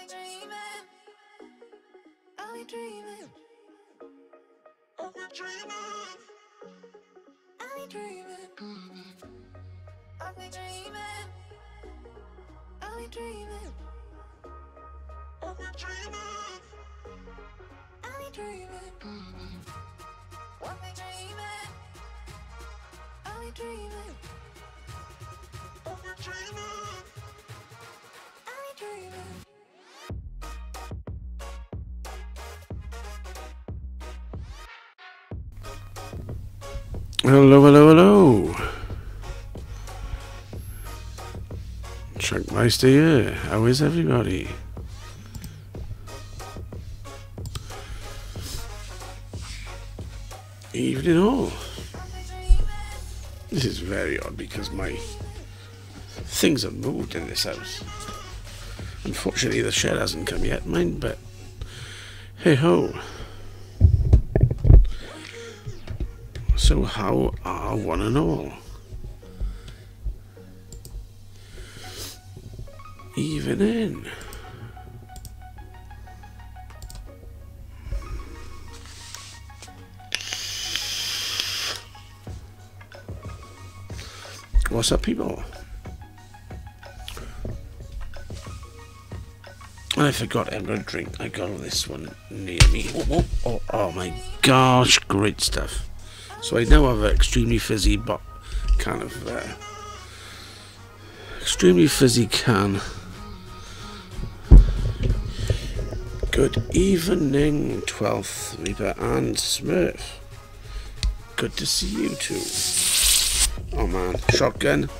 we dreaming? Are we dreaming? Are we dreaming? Are we dreaming? Are we dreaming? Are we dreaming? Are we dreaming? Are we dreaming? Are we dreaming? Are we dreaming? Are we dreaming? Are we dreaming? Hello, hello, hello. Chunkmeister here. How is everybody? Evening all. This is very odd because my things have moved in this house. Unfortunately, the shed hasn't come yet, mine, but hey ho. So how are one and all? Evening. What's up, people? I forgot I'm gonna drink. I got this one near me. Oh my gosh, great stuff. So I now have an extremely fizzy can. Good evening, 12th Reaper and Smurf. Good to see you too. Oh man, shotgun.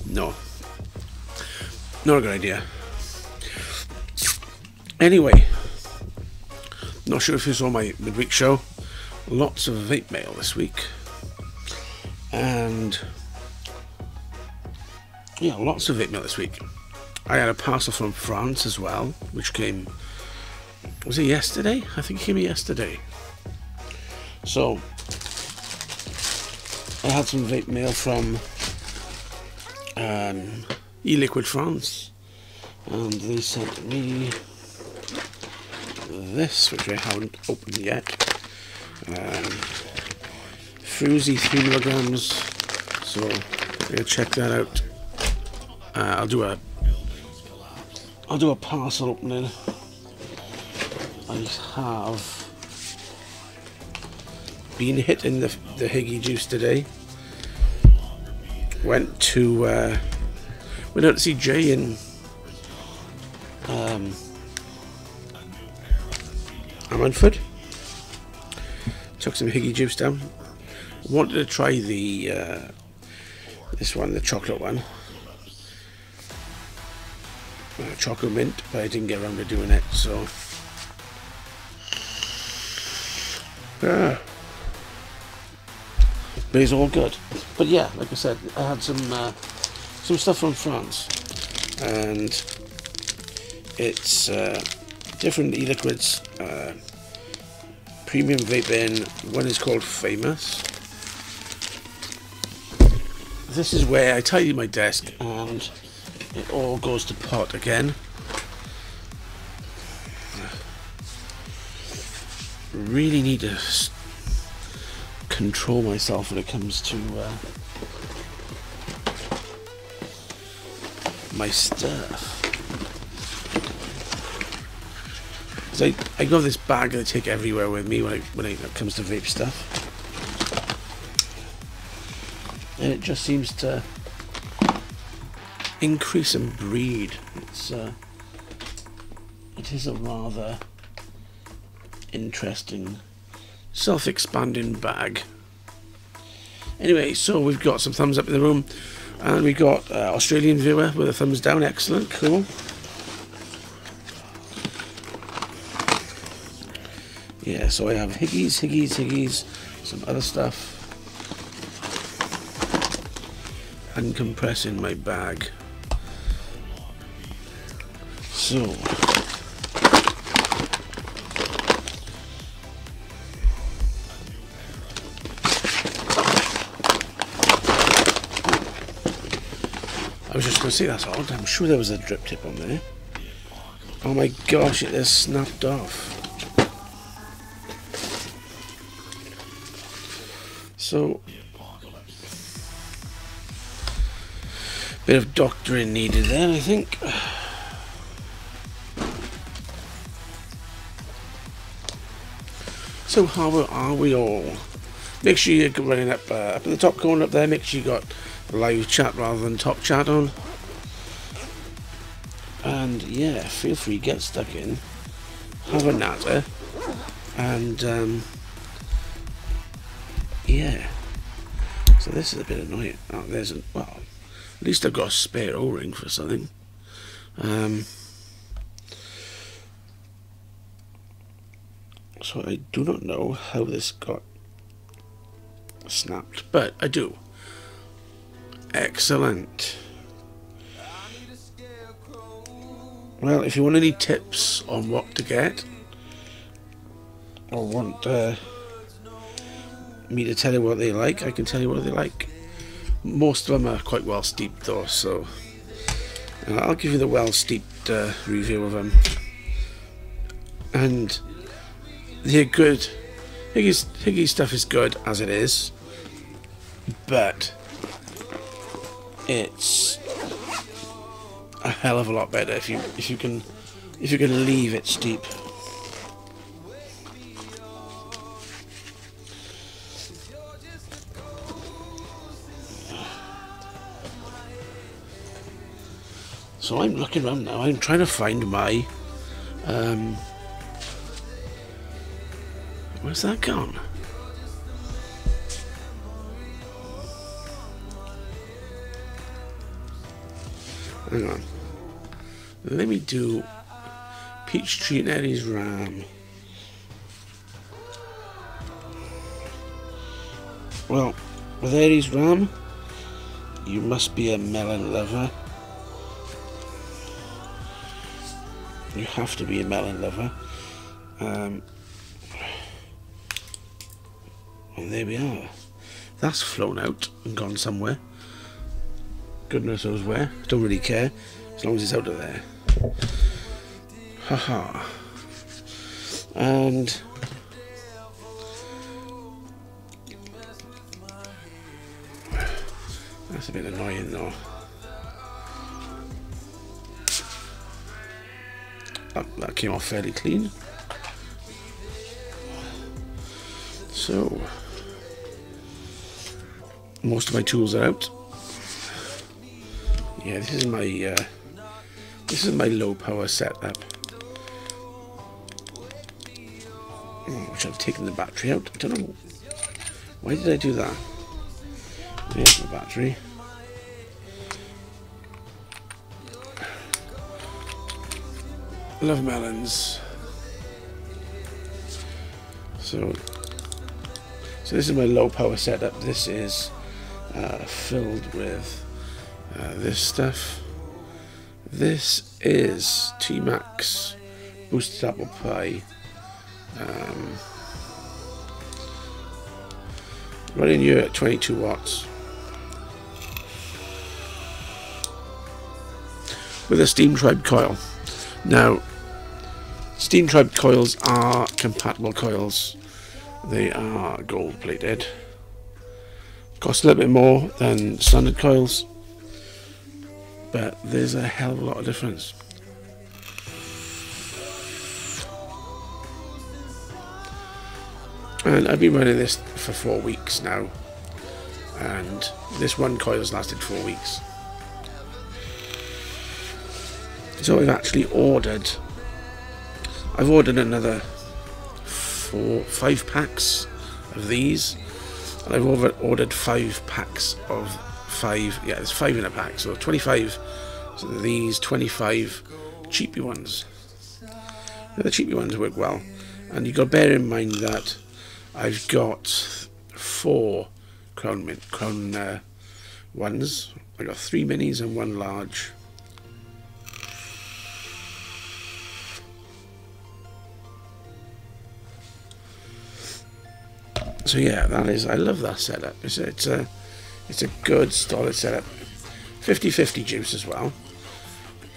No. Not a good idea. Anyway, not sure if you saw my midweek show. Lots of vape mail this week. And yeah, lots of vape mail this week. I had a parcel from France as well, which came, was it yesterday? I think it came yesterday. So I had some vape mail from e-liquid France, and they sent me this, which I haven't opened yet. Fruzy 3 milligrams. So I'm gonna check that out. I'll do a parcel opening. I have been hitting the Higgy juice today. Went out to see Jay in Ammanford. Took some Higgy juice down. Wanted to try the this one, the chocolate one, chocolate mint, but I didn't get around to doing it. So but it's all good. But yeah, like I said, I had some stuff from France, and it's different e-liquids, premium vaping. One is called Famous. This is where I tidy my desk and it all goes to pot again. Really need to control myself when it comes to my stuff. So I got this bag that I take everywhere with me when it comes to vape stuff, and it just seems to increase and breed. It is a rather interesting, self-expanding bag. Anyway, so we've got some thumbs up in the room, and we got Australian viewer with a thumbs down. Excellent, cool. Yeah, so I have Higgies, some other stuff, uncompressing my bag. So I was just going to say that's odd. I'm sure there was a drip tip on there. Oh my gosh, it has snapped off. So, bit of doctoring needed there, I think. So how are we all? Make sure you're running up in the top corner up there. Make sure you got live chat rather than top chat on. And yeah, feel free to get stuck in, have a natter, and yeah. So this is a bit annoying. Oh, there's a, well, at least I've got a spare O-ring for something. So I do not know how this got snapped, but I do. Excellent. Well, if you want any tips on what to get, or want me to tell you what they like, I can tell you what they like. Most of them are quite well steeped though, so I'll give you the well steeped review of them. And they're good. Higgy stuff is good as it is, but it's a hell of a lot better if you can leave it steep. So I'm looking around now. I'm trying to find my where's that gone? Hang on. Let me do Peachtree and Eddie's Ram. Well, with Eddie's Ram, you must be a melon lover. You have to be a melon lover. And there we are. That's flown out and gone somewhere. Goodness knows where. Don't really care as long as it's out of there. Haha. And that's a bit annoying though. That came off fairly clean. So most of my tools are out. Yeah, this is my low power setup. Which I've taken the battery out. I don't know why did I do that. There's the battery. Love melons. So this is my low power setup. This is filled with this stuff. This is T-Max boosted apple pie. Running here at 22 watts with a Steam Tribe coil. Now, Steam Tribe coils are compatible coils. They are gold plated. Cost a little bit more than standard coils, but there's a hell of a lot of difference. And I've been running this for 4 weeks now, and this one coil has lasted 4 weeks. So I've actually ordered another 5 packs of these, and I've ordered 5 packs of 5. Yeah, there's 5 in a pack, so 25. So these 25 cheapy ones. Now, the cheapy ones work well, and you've got to bear in mind that I've got 4 crown ones. I got 3 minis and 1 large. So yeah, that is. I love that setup. It's a good solid setup. 50-50 juice as well.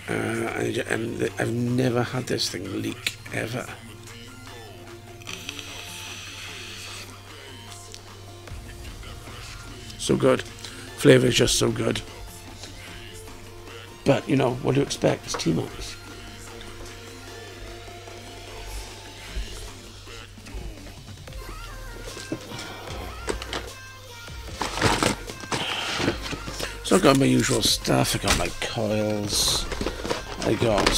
And I've never had this thing leak ever. So good. Flavour is just so good. But, you know, what do you expect? It's T-Max. So I've got my usual stuff. I got my coils. I got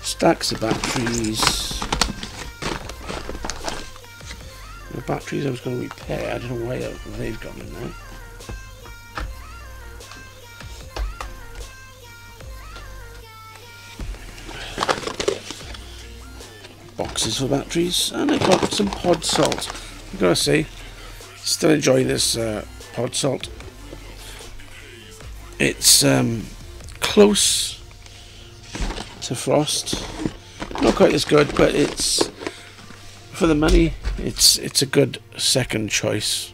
stacks of batteries. The batteries I was going to repair. I don't know why they've gone in there. Boxes for batteries, and I got some pod salt. I've got to say, still enjoying this pod salt. It's close to Frost, not quite as good, but it's, for the money, it's a good second choice.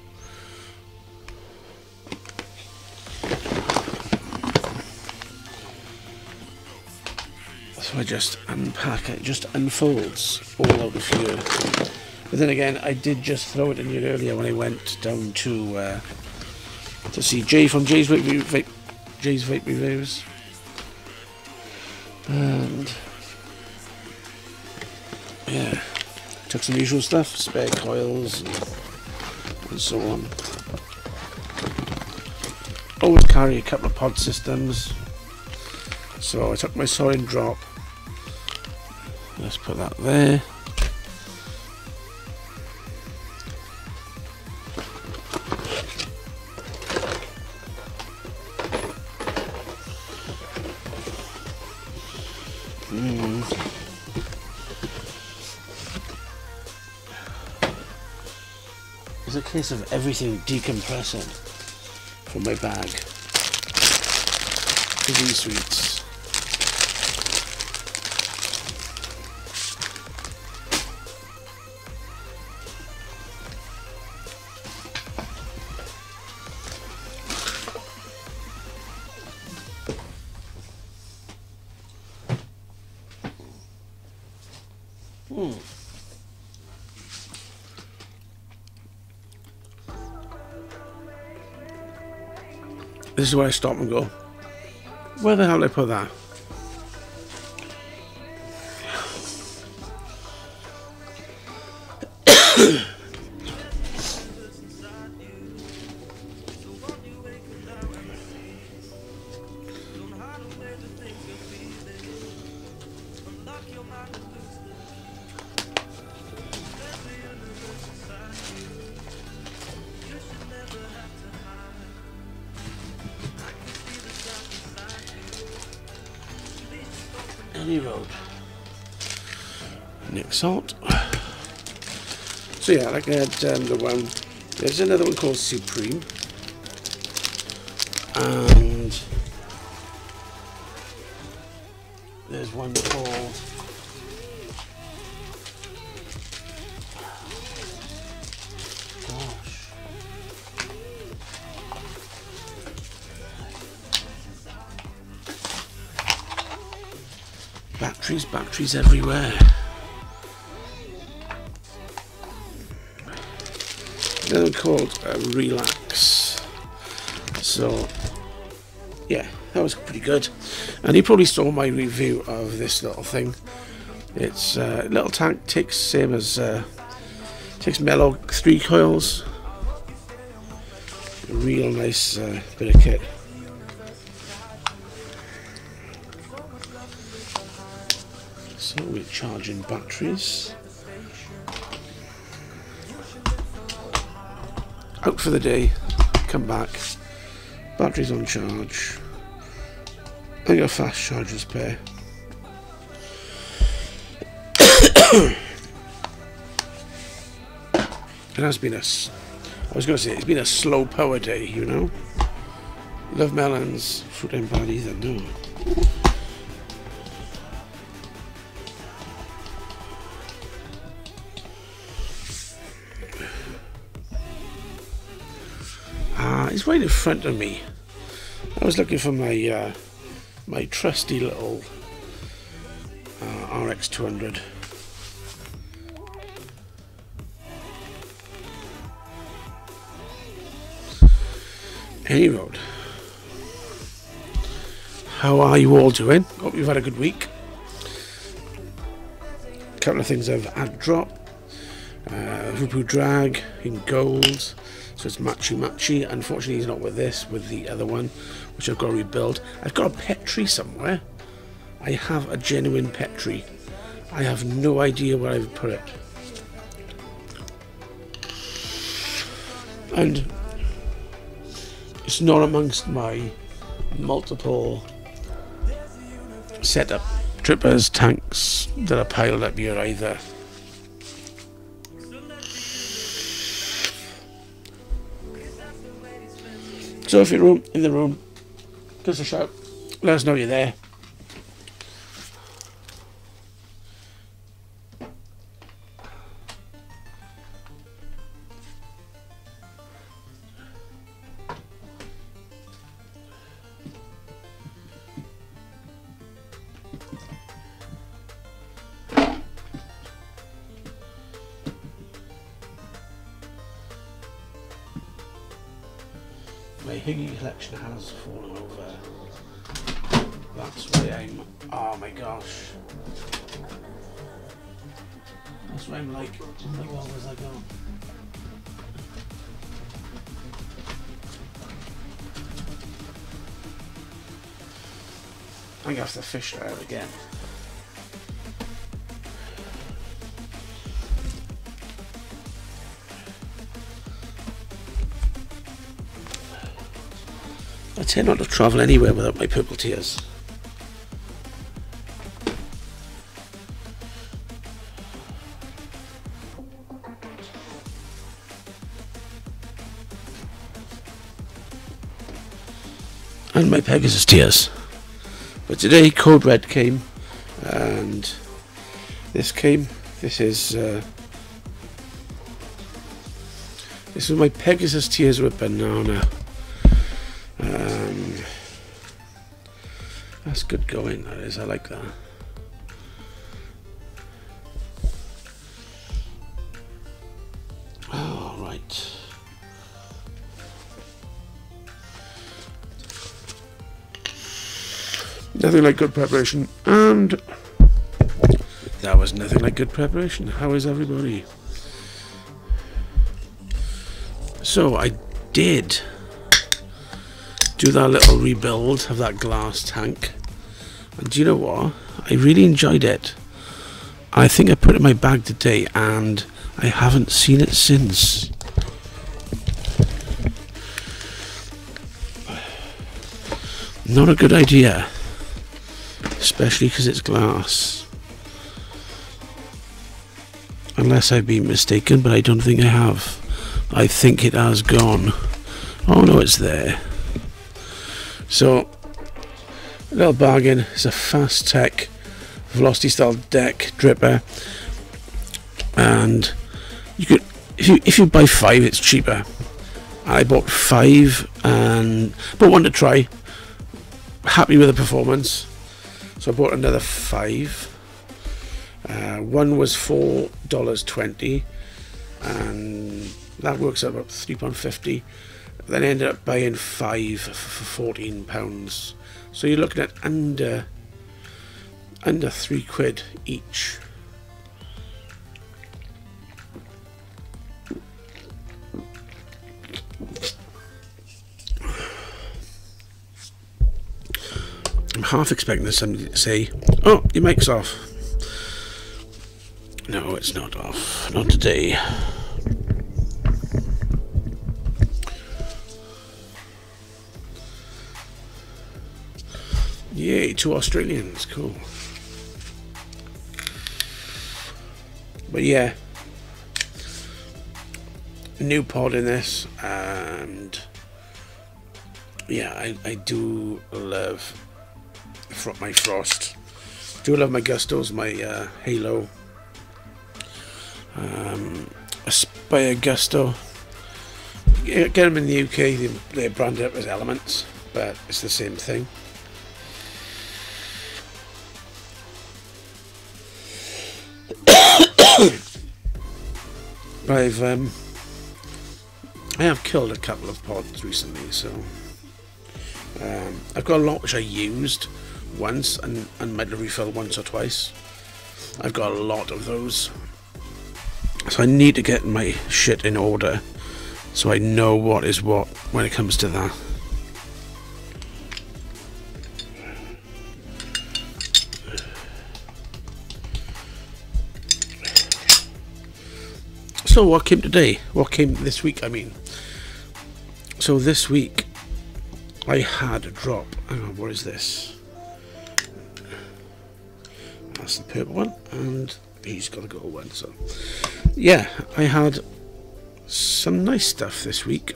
So I just unpack it, just unfolds all out of here. But then again, I did just throw it in here earlier when I went down to see Jay from Jay's Vape Reviews. And yeah, took some usual stuff, spare coils and so on. Always carry a couple of pod systems. So I took my soaring drop. Let's put that there. It's a case of everything decompressing from my bag to these sweets. This is where I stop and go, where the hell did I put that? Any road. Nick Salt. So yeah, like I had the one. There's another one called Supreme, and there's one called batteries everywhere. Another one called Relax. So yeah, that was pretty good. And you probably saw my review of this little thing. It's a little tank, takes same as takes mellow 3 coils. A real nice bit of kit. So we're charging batteries. Out for the day, come back, batteries on charge. I got a fast charger spare. It has been I was going to say, it's been a slow power day, you know. Love melons, fruit ain't bad either, no. He's right in front of me. I was looking for my my trusty little RX 200. Any road. How are you all doing? Hope you've had a good week. A couple of things I've had drop. Vupu Drag in gold, so it's matchy. Unfortunately he's not with this, with the other one, which I've got to rebuild. I've got a pet tree somewhere. I have a genuine pet tree. I have no idea where I've put it. And it's not amongst my multiple setup trippers, tanks that are piled up here either. So if you're in the room, give us a shout. Let us know you're there. My Higgy collection has fallen over. That's why I'm... oh my gosh. That's why I'm like, oh my god, where's that going? I'm going to have to fish that out again. I tend not to travel anywhere without my purple tears. And my Pegasus tears. But today Code Red came, and this came. This is my Pegasus tears with banana. That's good going, that is. I like that. Oh, right. Nothing like good preparation, and that was nothing like good preparation. How is everybody? So I did do that little rebuild of that glass tank, and do you know what? I really enjoyed it. I think I put it in my bag today and I haven't seen it since. Not a good idea, especially because it's glass, unless I've been mistaken, but I don't think I have. I think it has gone. Oh no, it's there. So, a little bargain. It's a Fast Tech Velocity style deck dripper, and you could, if you buy 5, it's cheaper. I bought 5 and bought one to try. Happy with the performance, so I bought another 5. One was $4.20, and that works out about £3.50. Then I ended up buying 5 for £14. So you're looking at under £3 each. I'm half expecting somebody to say, "Oh, your mic's off." No, it's not off. Not today. Yay, 2 Australians, cool. But yeah, new pod in this, and yeah, I do love my Frost. Do love my Gustos, my Halo, Aspire Gusto. Get them in the UK, they're branded up as Elements. but it's the same thing. I have killed a couple of pods recently, so I've got a lot which I used once and might have refilled once or twice. I've got a lot of those, so I need to get my shit in order so I know what is what when it comes to that. So what came today? What came this week, I mean? So this week I had a drop. Hang on, what is this? That's the purple one, and he's got a gold one. So yeah, I had some nice stuff this week.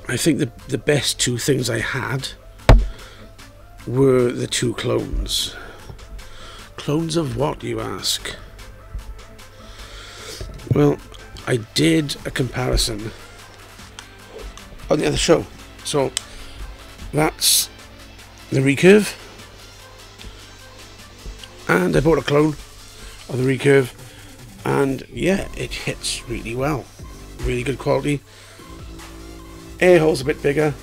I think the best two things I had were the two clones. Clones of what, you ask? Well, I did a comparison on the other show. So that's the recurve, and I bought a clone of the recurve, and yeah, it hits really well. Really good quality. Air hole's a bit bigger,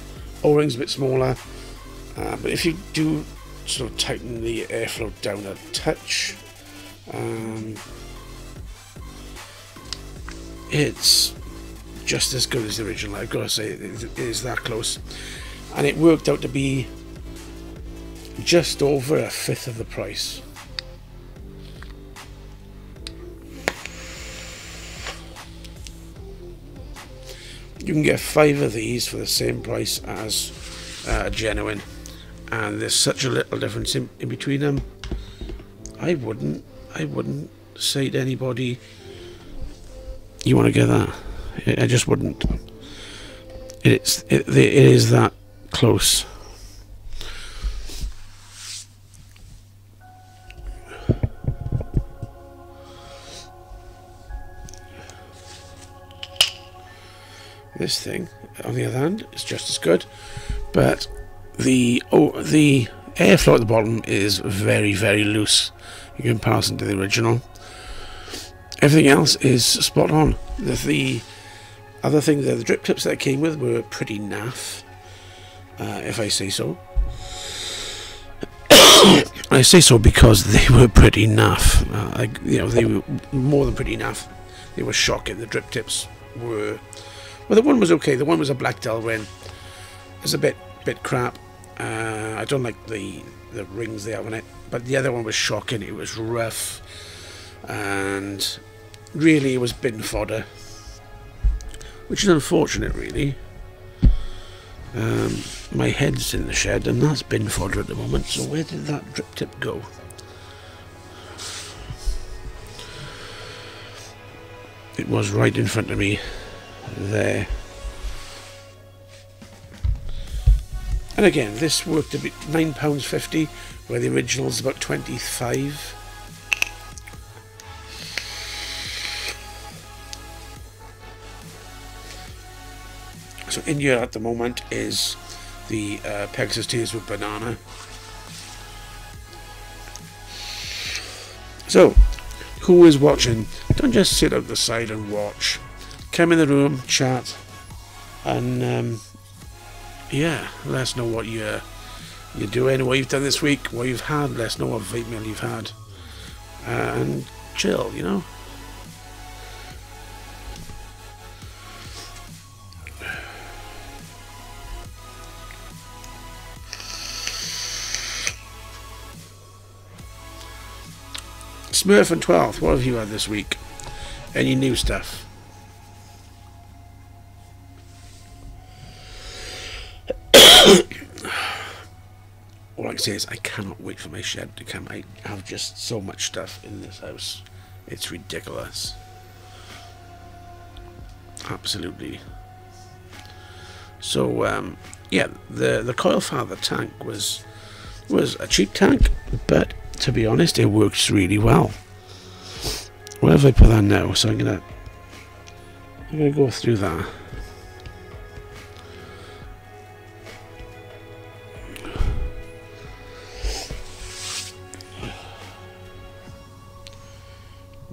O-ring's a bit smaller, but if you do sort of tighten the airflow down a touch, it's just as good as the original. I've got to say, it is that close, and it worked out to be just over a fifth of the price. You can get 5 of these for the same price as a genuine, and there's such a little difference in between them. I wouldn't say to anybody, you want to get that. I just wouldn't. It is that close. This thing, on the other hand, is just as good, but the airflow at the bottom is very, very loose in comparison to the original. Everything else is spot on. The other thing, the drip tips that I came with were pretty naff, if I say so. I say so because they were pretty naff. They were more than pretty naff. They were shocking. The drip tips were. Well, the one was okay. The one was a Black Delrin. It's a bit crap. I don't like the rings they have on it, but the other one was shocking. It was rough, and really it was bin fodder, which is unfortunate, really. My head's in the shed, and that's bin fodder at the moment. So where did that drip tip go? It was right in front of me there. And again, this worked a bit. £9.50, where the original is about 25. So in here at the moment is the Pegasus Tears with Banana. So, who is watching? Don't just sit out the side and watch. Come in the room, chat, and yeah, let us know what you're doing, what you've done this week, what you've had. Let us know what vape mail you've had, and chill, you know. Smurf and 12th, what have you had this week? Any new stuff? All I can say is I cannot wait for my shed to come. I have just so much stuff in this house. It's ridiculous. Absolutely. So yeah, the Coil Father tank was a cheap tank, but to be honest, it works really well. Where have I put that now? So I'm gonna go through that.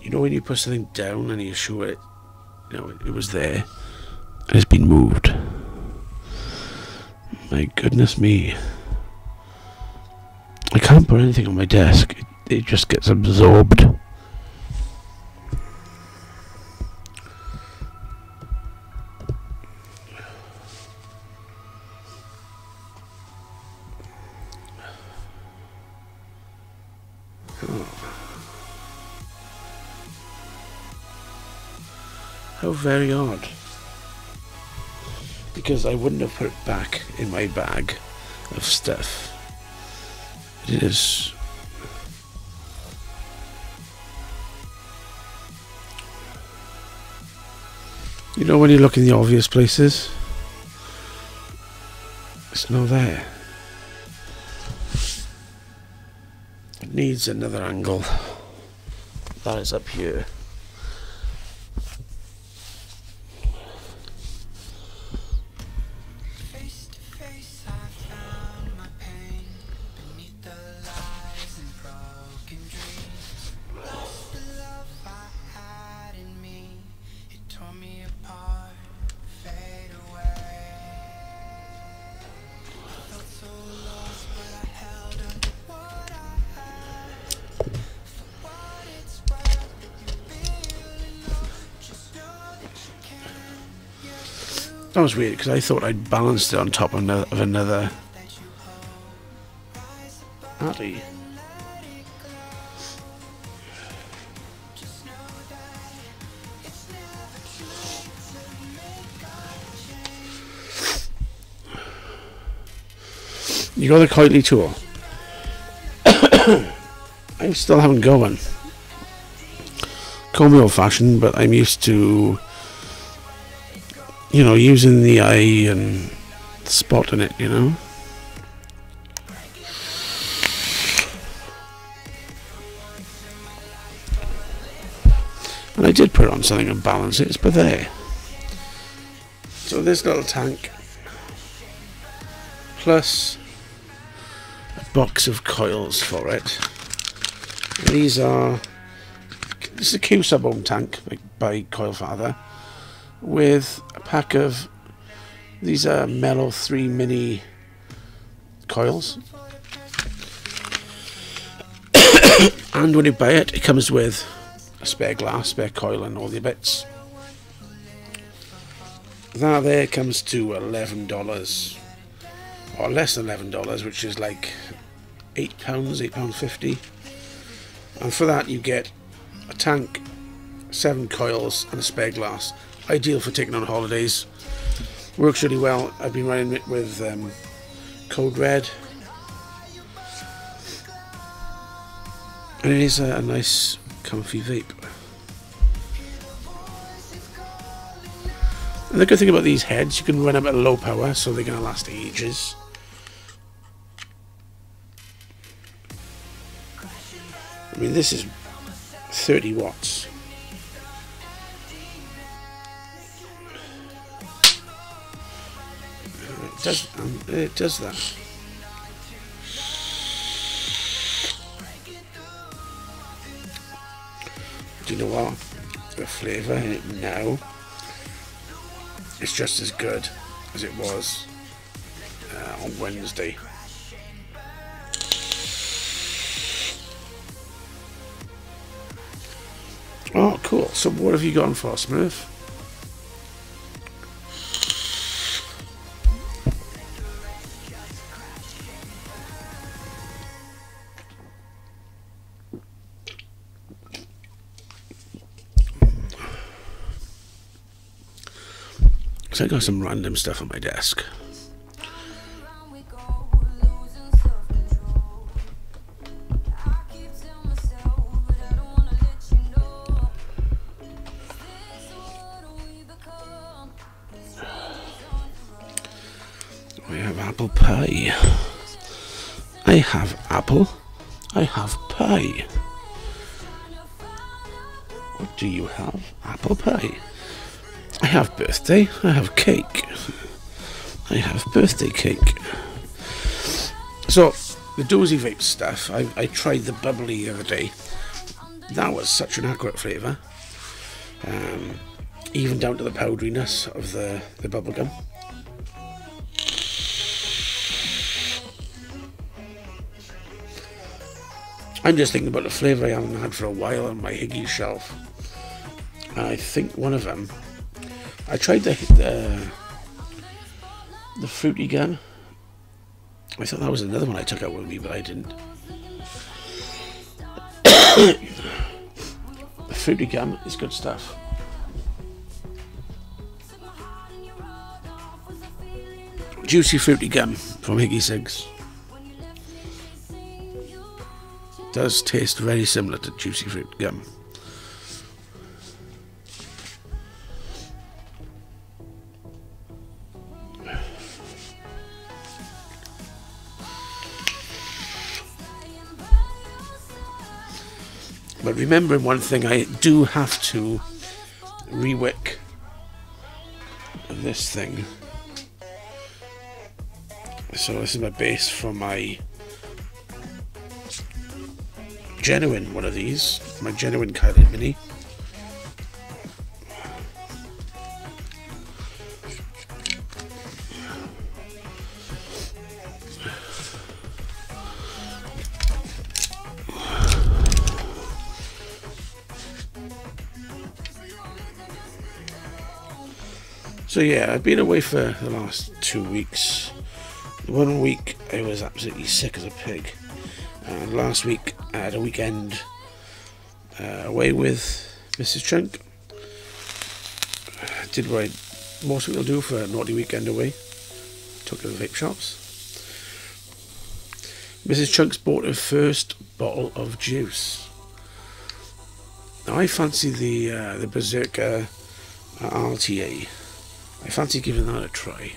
You know when you put something down and you're sure it, you know, it was there and it's been moved. My goodness me. I can't put anything on my desk. It just gets absorbed. How very odd. Because I wouldn't have put it back in my bag of stuff. It is. You know when you look in the obvious places? It's not there. It needs another angle. That is up here. That was weird because I thought I'd balanced it on top of another Addy. You got the Coily tool. I still haven't got one. Call me old fashioned, but I'm used to, you know, using the eye and spotting it, you know. And I did put it on something and balance it, but there. So this little tank, plus a box of coils for it. And this is a Q sub-ohm tank by Coil Father, with a pack of these are Mellow 3 mini coils. And when you buy it, it comes with a spare glass, spare coil and all the bits. That there comes to $11 or less than $11, which is like £8, £8.50. And for that you get a tank, 7 coils and a spare glass. Ideal for taking on holidays. Works really well. I've been running it with Code Red. And it is a nice comfy vape. And the good thing about these heads, you can run them at low power, so they're going to last ages. I mean, this is 30 watts. It does that. Do you know what? The flavour in it now is just as good as it was on Wednesday. Oh, cool. So what have you gone for, Smurf? So I got some random stuff on my desk. We have apple pie. I have apple. I have pie. What do you have? Apple pie. I have birthday. I have cake. I have birthday cake. So, the Dozy Vape stuff, I tried the bubbly the other day. that was such an accurate flavour, even down to the powderiness of the bubblegum. I'm just thinking about the flavour I haven't had for a while on my Higgy shelf. And I think one of them, I tried the fruity gum. I thought that was another one I took out with me, but I didn't. The fruity gum is good stuff. Juicy fruity gum from Higgy Cigs. Does taste very similar to juicy fruit gum. But remembering one thing, I do have to re-wick this thing. So this is my base for my genuine one of these, my genuine Chillin Mini. So yeah, I've been away for the last 2 weeks. 1 week I was absolutely sick as a pig. And last week I had a weekend away with Mrs. Chunk. Did what most people do for a naughty weekend away. Took her to the vape shops. Mrs. Chunk's bought her first bottle of juice. Now I fancy the Berserker RTA. I fancy giving that a try.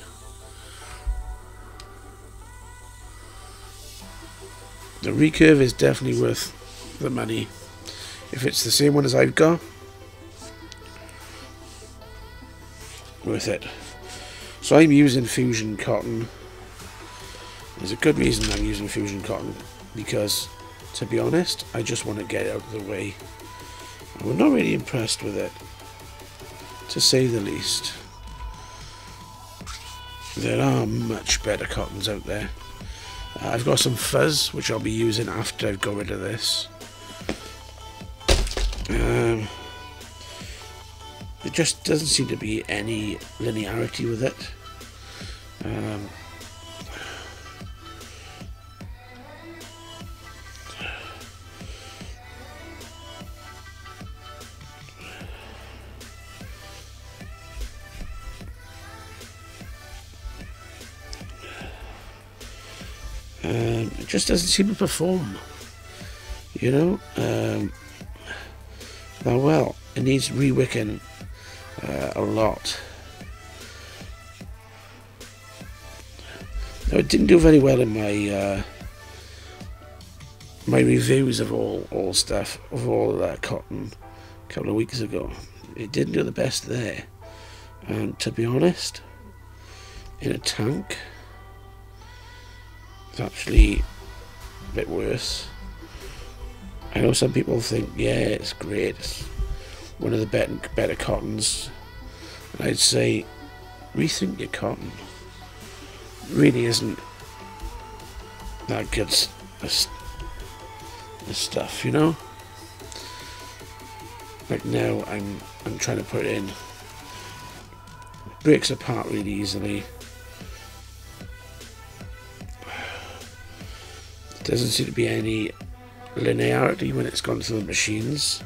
The recurve is definitely worth the money. If it's the same one as I've got, worth it. So I'm using Fusion Cotton. There's a good reason I'm using Fusion Cotton, because, to be honest, I just want to get it out of the way. I'm not really impressed with it, to say the least. There are much better cottons out there. I've got some fuzz, which I'll be using after I've got rid of this. There just doesn't seem to be any linearity with it. It just doesn't seem to perform, you know. Now, well, it needs re-wicking a lot. Now, it didn't do very well in my my reviews of all cotton a couple of weeks ago. It didn't do the best there, and to be honest, in a tank, it's actually a bit worse. I know some people think, yeah, it's great, it's one of the better cottons, and I'd say rethink your cotton. It really isn't that good this stuff, you know. Right now I'm trying to put it in. It breaks apart really easily. Doesn't seem to be any linearity when it's gone through the machines.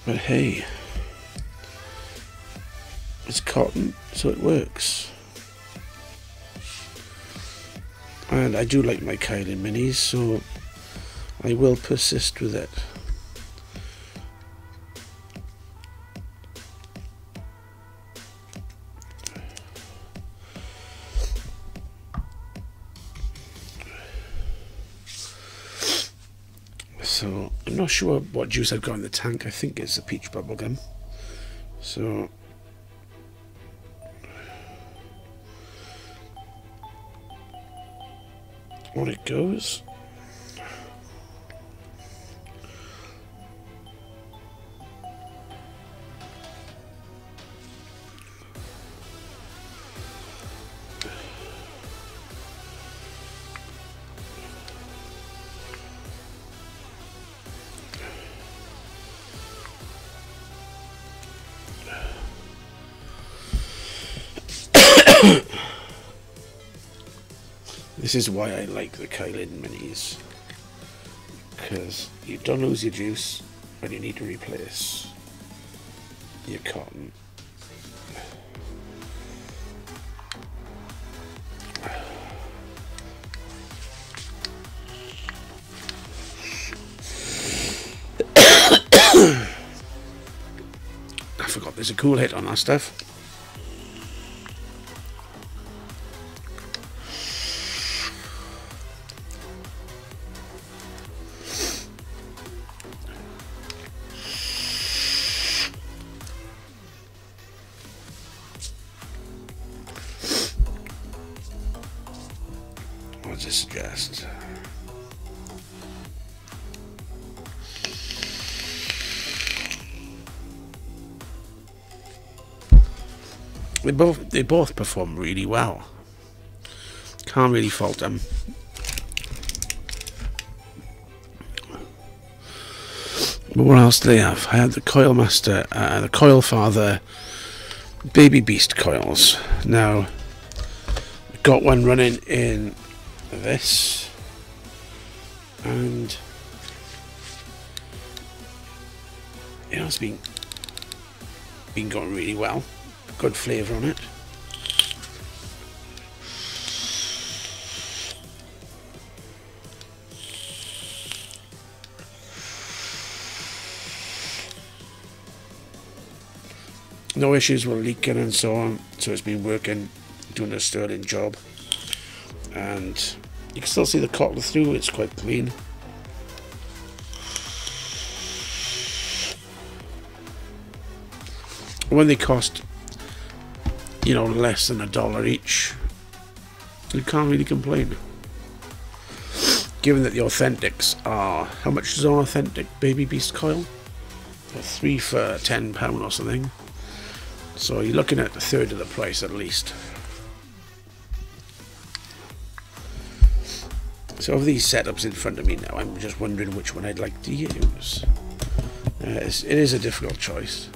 But hey, it's cotton, so it works. And I do like my Chillin Minis, so I will persist with it. So I'm not sure what juice I've got in the tank. I think it's a peach bubblegum. So on it goes. This is why I like the Chillin minis, because you don't lose your juice when you need to replace your cotton. I forgot there's a cool hit on that stuff. What does it suggest? They both perform really well. Can't really fault them. But what else do they have? I had the Chunkmeister, the Coil Father Baby Beast coils. Now, I've got one running in this, and you know, it's been going really well. Good flavour on it. No issues with leaking and so on, so it's been working, doing a sterling job. And you can still see the cotton through, it's quite clean. When they cost, you know, less than $1 each, you can't really complain. Given that the authentics are, how much is an authentic Baby Beast coil? 3 for £10 or something. So you're looking at a third of the price at least. So of these setups in front of me now, I'm just wondering which one I'd like to use. It is a difficult choice.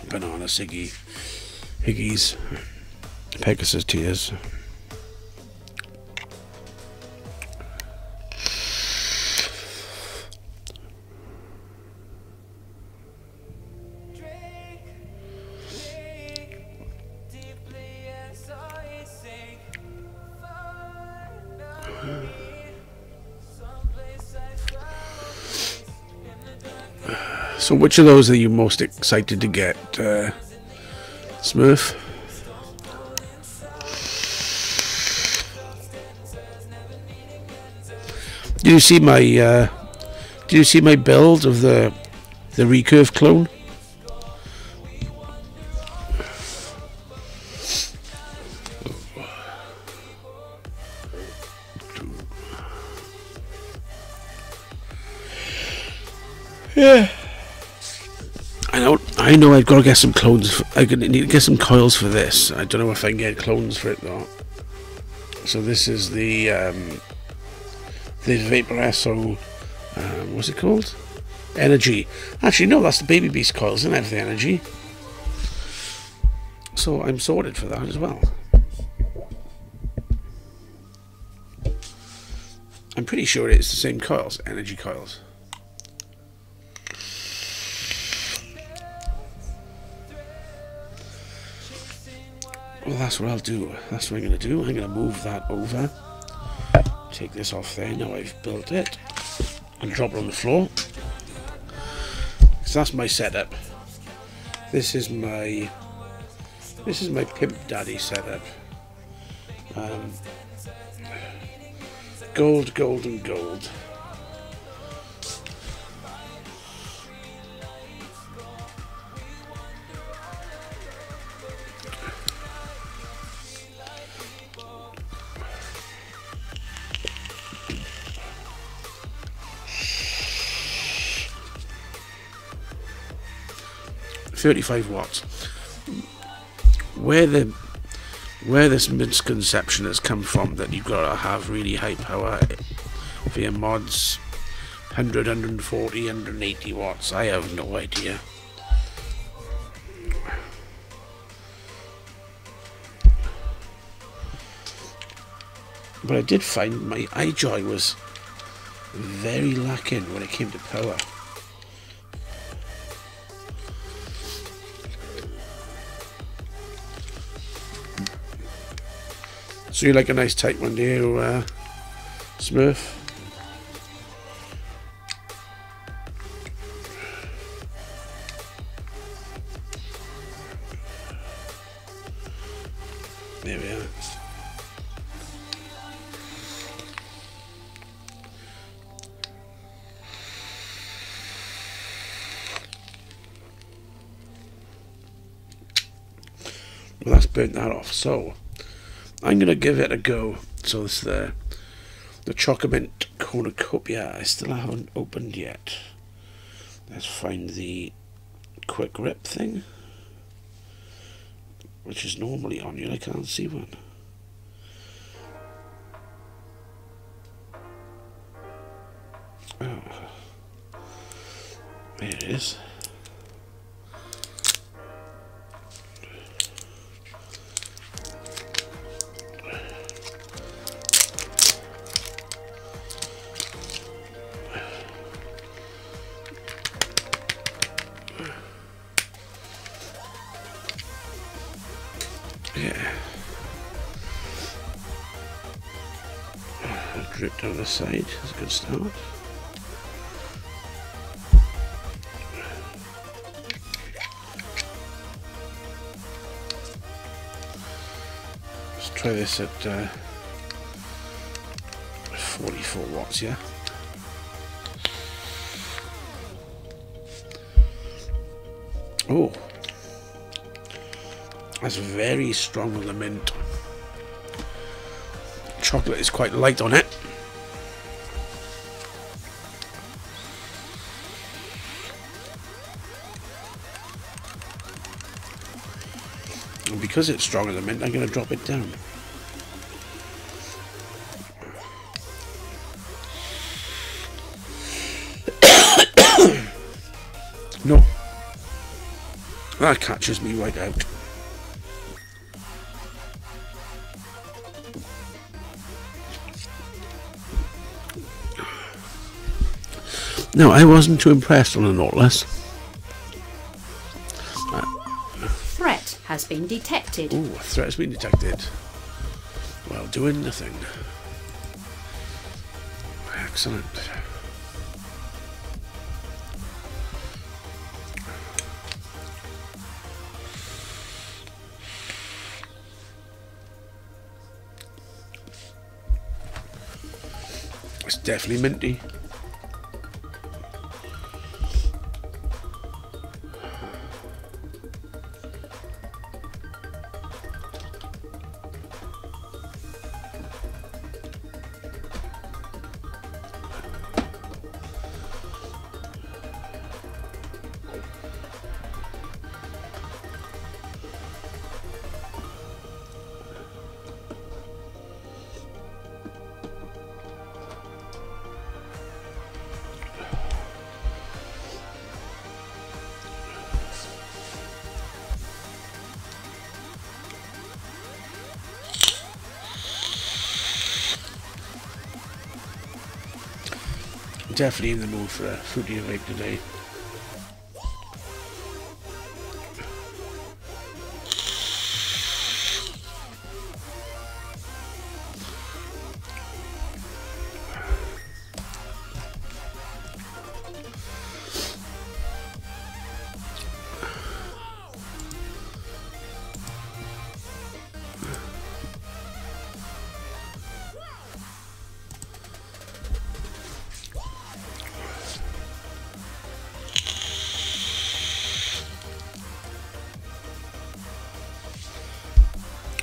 Banana Siggy, Higgies, Pegasus Tears. So which of those are you most excited to get, Smurf? Did you see my build of the recurve clone? Yeah. I know I've got to get some clones. I need to get some coils for this. I don't know if I can get clones for it though. So this is the Vaper what's it called? Energy. Actually, no, that's the Baby Beast coils. I don't have the Energy. So I'm sorted for that as well. I'm pretty sure it's the same coils, Energy coils. Well, that's what I'll do. That's what I'm going to do. I'm going to move that over. Take this off there. Now I've built it. And drop it on the floor. So that's my setup. This is my Pimp Daddy setup. Gold, gold, and gold. .35 watts. Where this misconception has come from that you've got to have really high power for your mods, 100, 140, 180 watts, I have no idea. But I did find my iJoy was very lacking when it came to power. So you like a nice tight one, do you, Smurf? There we are. Well, that's burnt that off. So I'm gonna give it a go. So it's the Chocolate Cornucopia. I still haven't opened yet. Let's find the quick rip thing, which is normally on here. I can't see one. Oh, there it is. Yeah. Drip down the side. That's a good start. Let's try this at 44 watts, yeah? Oh. That's very strong on the mint. Chocolate is quite light on it. And because it's strong on the mint, I'm going to drop it down. No. That catches me right out. No, I wasn't too impressed on the Nautilus. Threat has been detected. Oh, a threat has been detected. Well, doing nothing. Excellent. It's definitely minty. Definitely in the mood for a fruity vape today.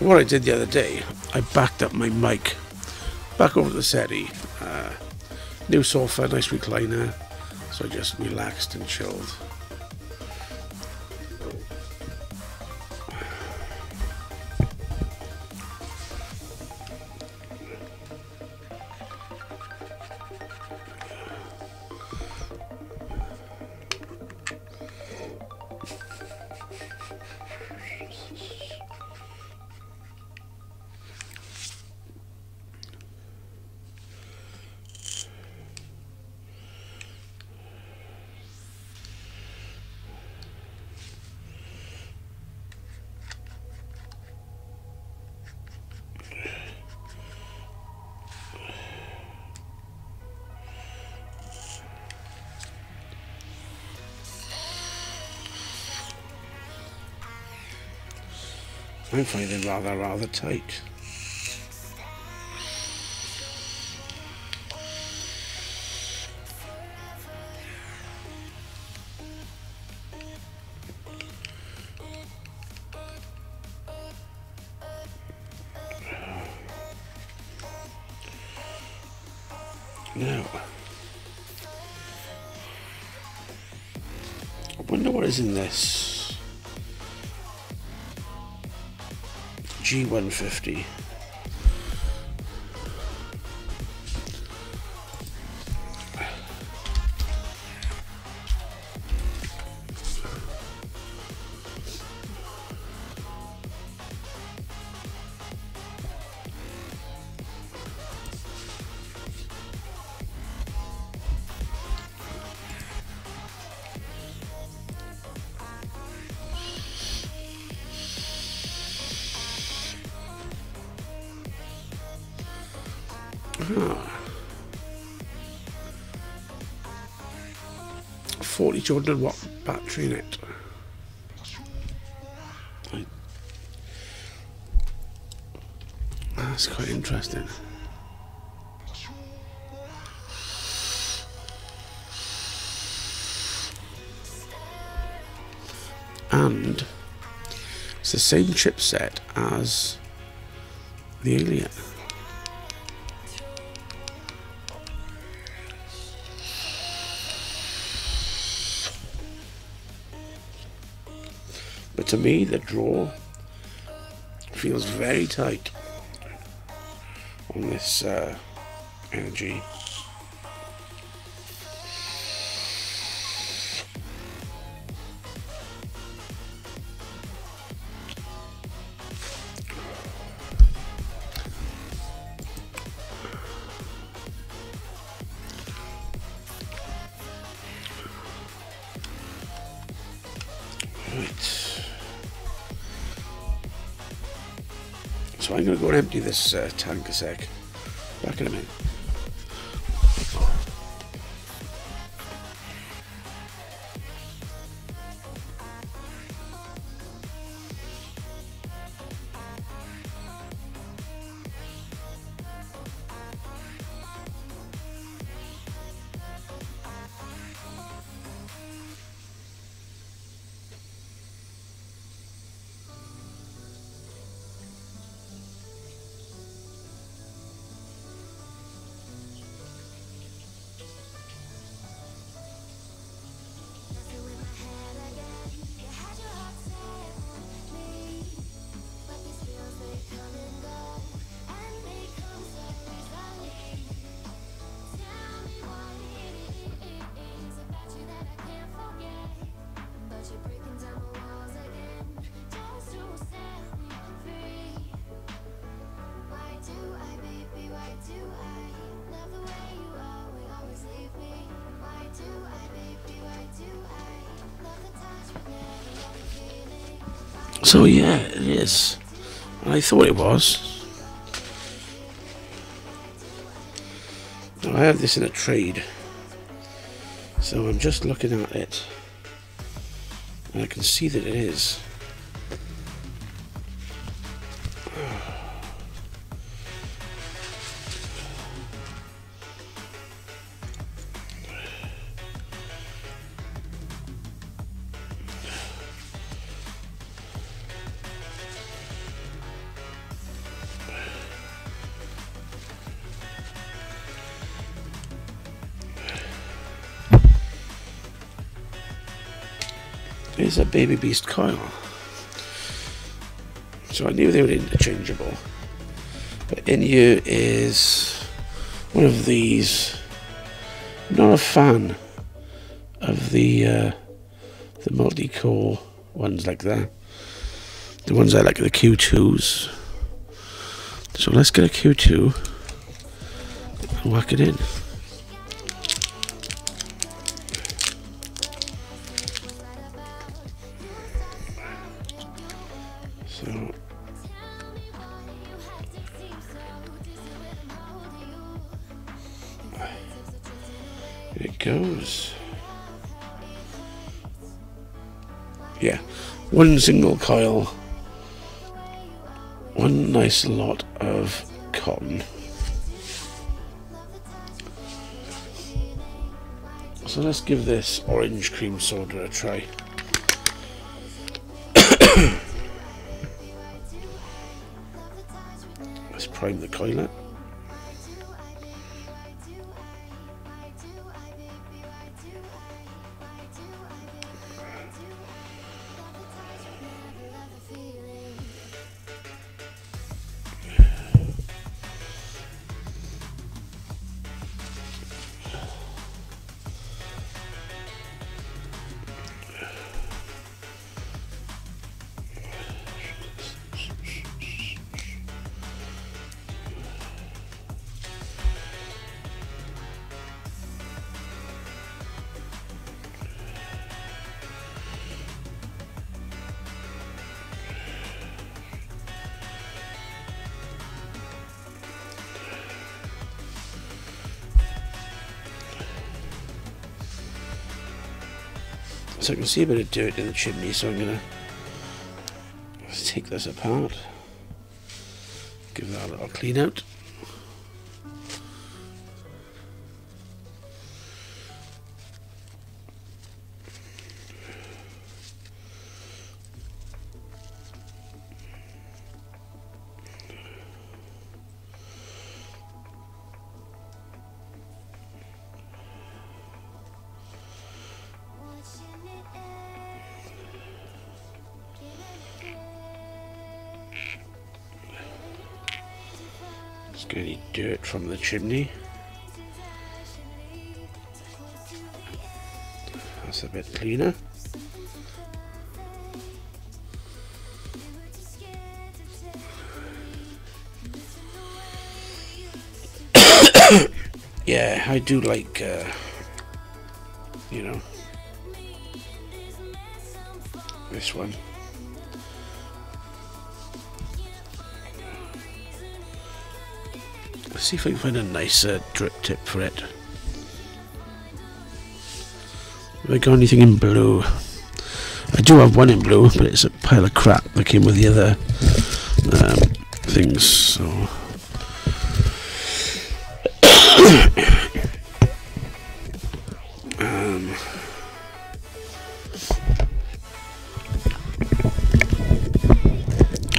what I did the other day, I backed up my mic back over the settee. New sofa, nice recliner, so I just relaxed and chilled. I'm finding rather tight. Now, I wonder what is in this. G150. Ah. 4200 watt battery in it. That's quite interesting. And it's the same chipset as the Alien. But to me, the draw feels very tight on this energy. Right. So I'm going to go and empty this tank a sec. Back in a minute. So yeah, it is. I thought it was. Now, I have this in a trade, so I'm just looking at it, and I can see that it is. is a Baby Beast coil. So I knew they were interchangeable. But in here is one of these. I'm not a fan of the multi-core ones like that. The ones I like are the Q2s. So let's get a Q2 and whack it in. So here it goes. Yeah, one single coil, one nice lot of cotton. So let's give this orange cream soda a try. Let's prime the coiler. So I can see a bit of dirt in the chimney, so I'm going to take this apart, give that a little clean out. Just get any dirt from the chimney. That's a bit cleaner. Yeah, I do like, you know, this one. Let's see if I can find a nicer drip tip for it. Have I got anything in blue? I do have one in blue, but it's a pile of crap that came with the other things, so...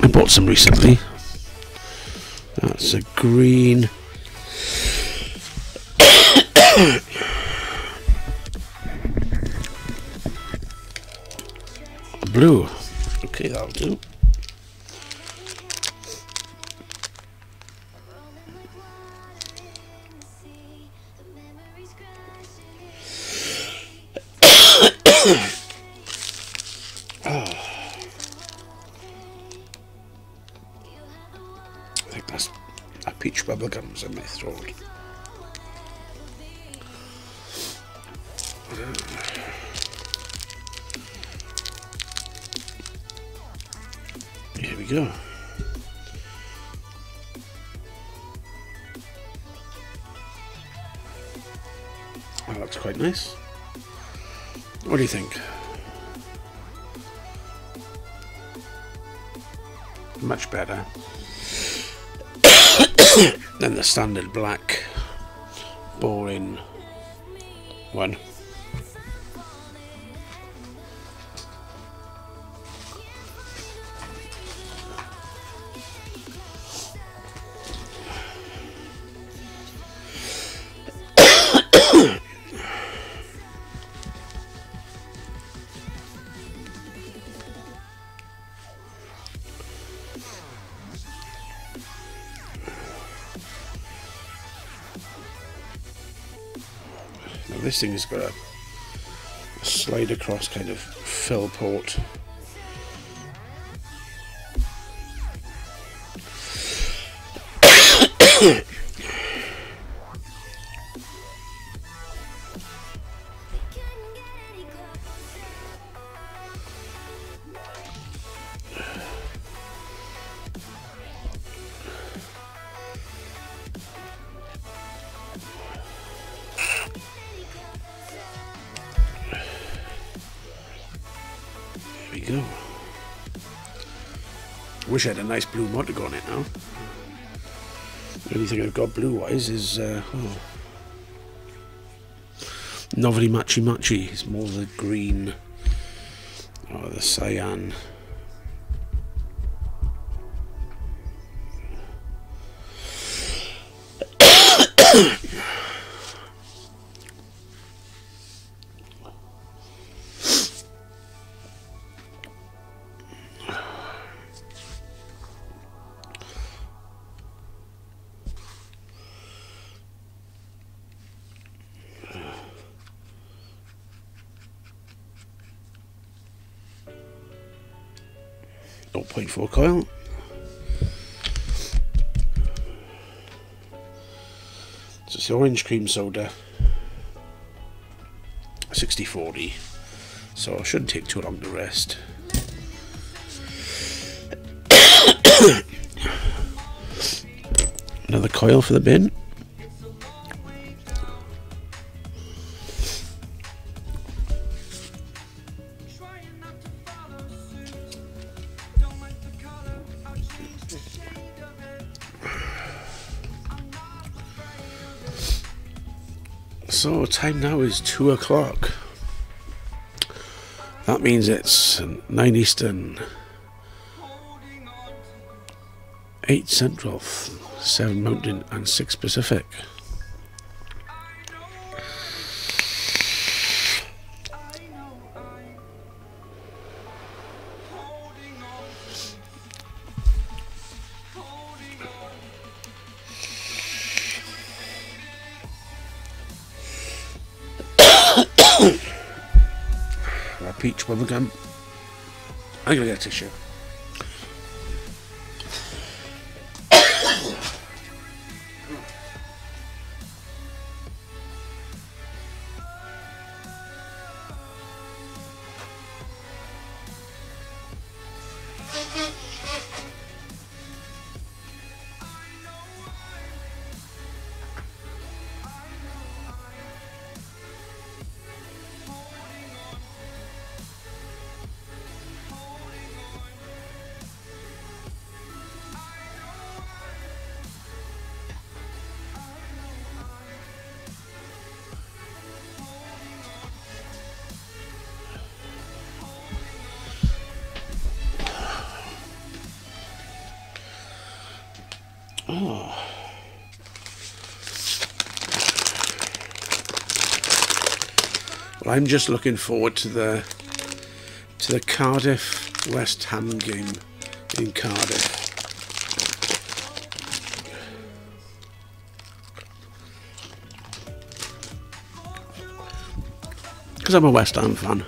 I bought some recently. That's a green. Blue. Okay, that'll do. I think that's a peach bubblegum's in my throat. Here we go. That looks quite nice. What do you think? Much better than the standard black, boring one. this thing has got a slide across kind of fill port. There we go. Wish I had a nice blue mod to go on it now. The only thing I've got blue-wise is not very matchy-matchy. It's more the green or the cyan. .4 coil. So it's the orange cream soda, 60/40. So it shouldn't take too long to rest. Another coil for the bin. So time now is 2 o'clock. That means it's 9 Eastern, 8 Central, 7 Mountain and 6 Pacific. Peach bubblegum. I'm gonna get a tissue. Oh. Well, I'm just looking forward to the Cardiff West Ham game in Cardiff. Because I'm a West Ham fan.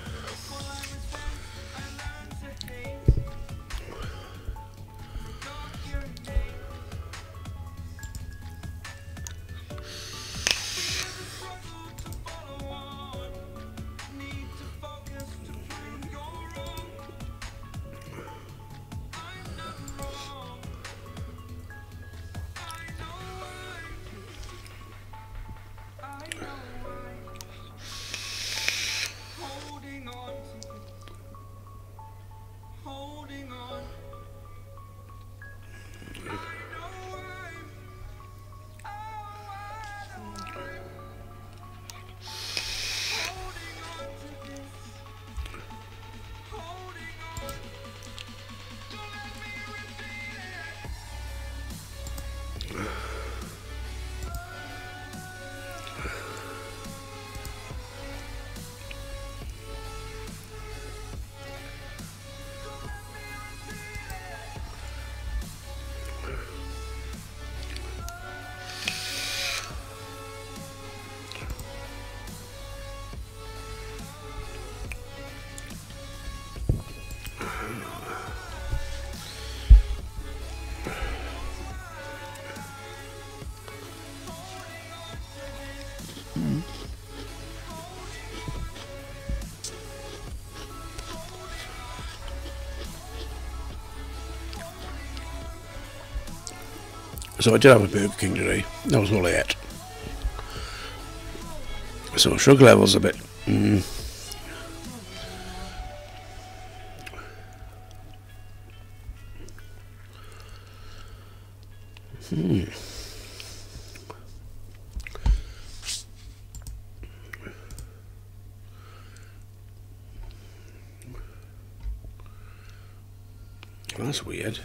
So I did have a Burger King today. That was all I ate. So sugar levels a bit. That's weird.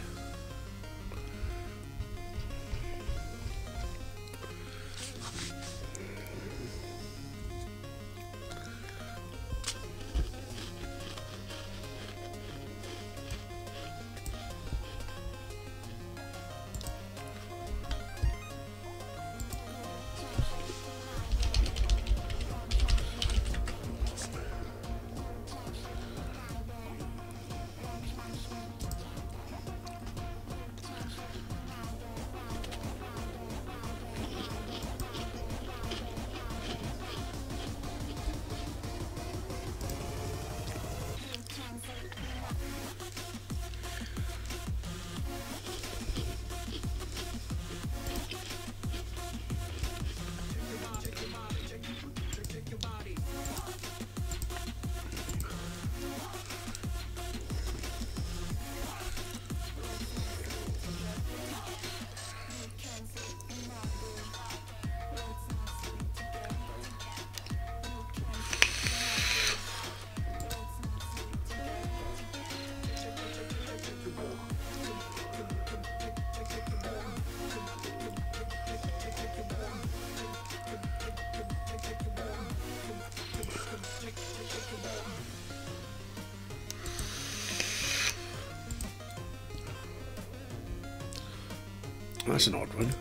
That's an odd one.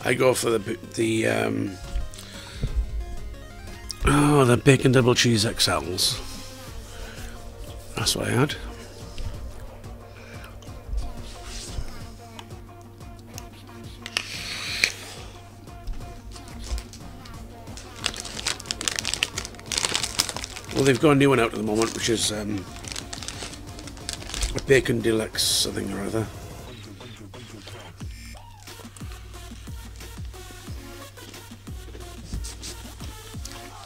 I go for the bacon double cheese XLs. That's what I had. Well, they've got a new one out at the moment, which is a bacon deluxe something or other.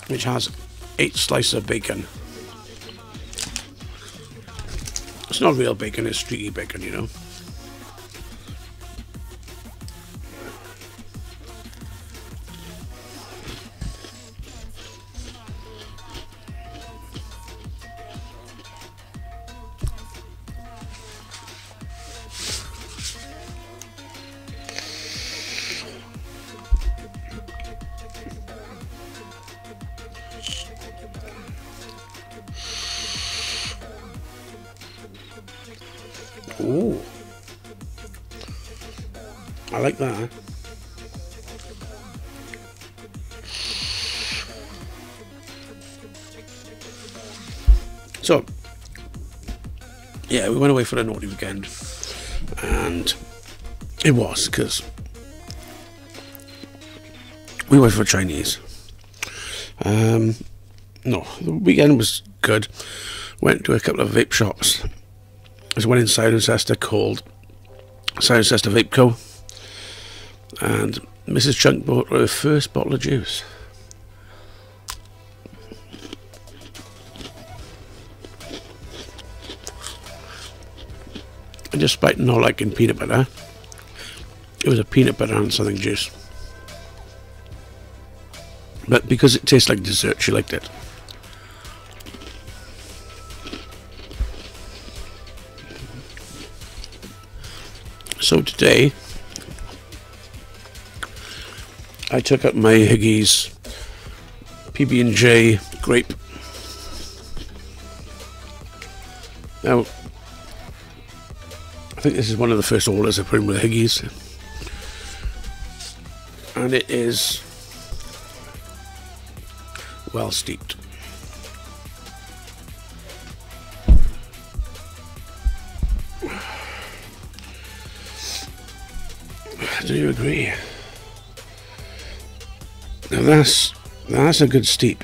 Which has 8 slices of bacon. It's not real bacon, it's streaky bacon, you know. Ooh, I like that. So, yeah, we went away for a naughty weekend, and it was because we went for Chinese. No, the weekend was good. Went to a couple of vape shops. There's one in Cirencester called Cirencester Vape Co. And Mrs. Chunk bought her first bottle of juice. And despite not liking peanut butter, it was a peanut butter and something juice. But because it tastes like dessert, she liked it. So today, I took up my Higgies PB&J grape. Now, I think this is one of the first orders I put in with Higgies. And it is well steeped. Do you agree? Now that's a good steep.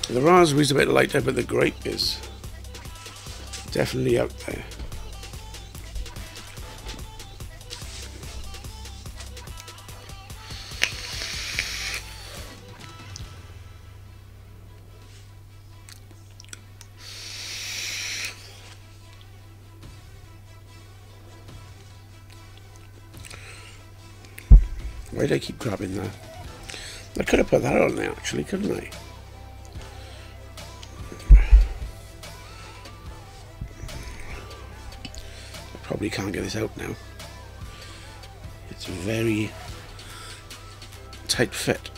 The raspberry's a bit lighter, but the grape is definitely out there. Why did I keep grabbing that? I could have put that on there actually, couldn't I? I probably can't get this out now. It's a very tight fit.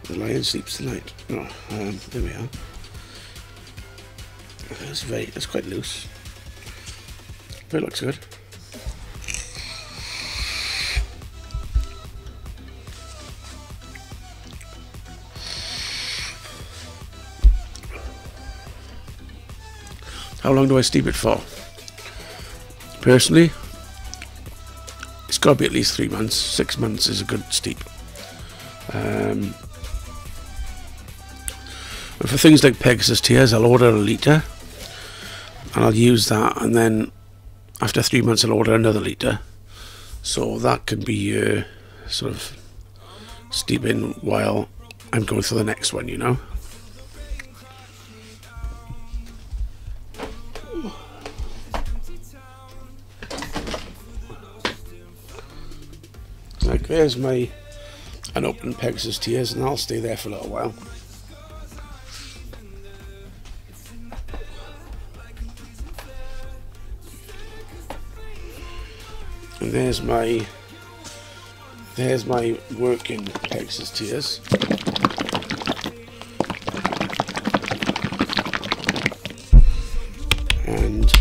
The lion sleeps tonight. Oh, there we are. That's quite loose. But it looks good. How long do I steep it for? Personally, it's got to be at least 3 months. 6 months is a good steep. And for things like Pegasus tears, I'll order a litre and I'll use that, and then after 3 months I'll order another litre. So that can be sort of steeping while I'm going through the next one, you know. Like, there's my unopened Pegasus tears, and I'll stay there for a little while. And there's my working Pegasus tears. And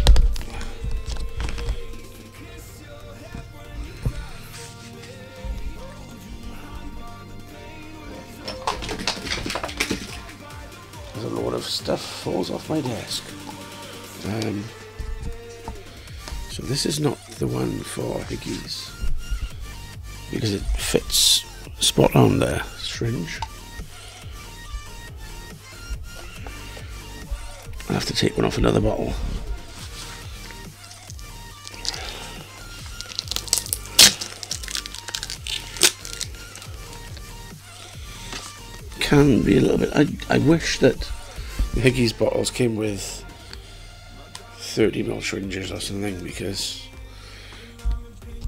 there's a lot of stuff falls off my desk. So this is not the one for Higgies, because it fits spot on there, syringe. I'll have to take one off another bottle. Can be a little bit, I wish that the Higgies bottles came with 30mm syringes or something, because,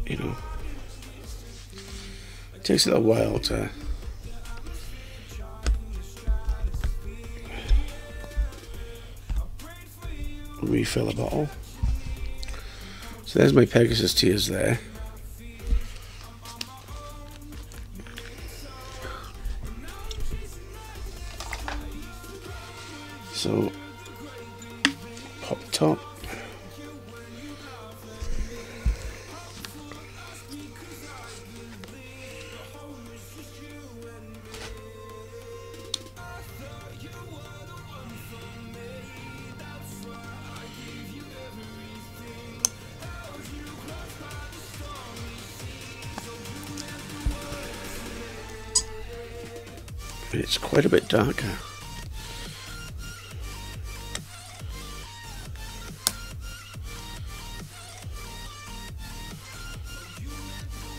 you know, it takes a little while to refill a bottle. So there's my Pegasus tears there. So pop the top. It's quite a bit darker.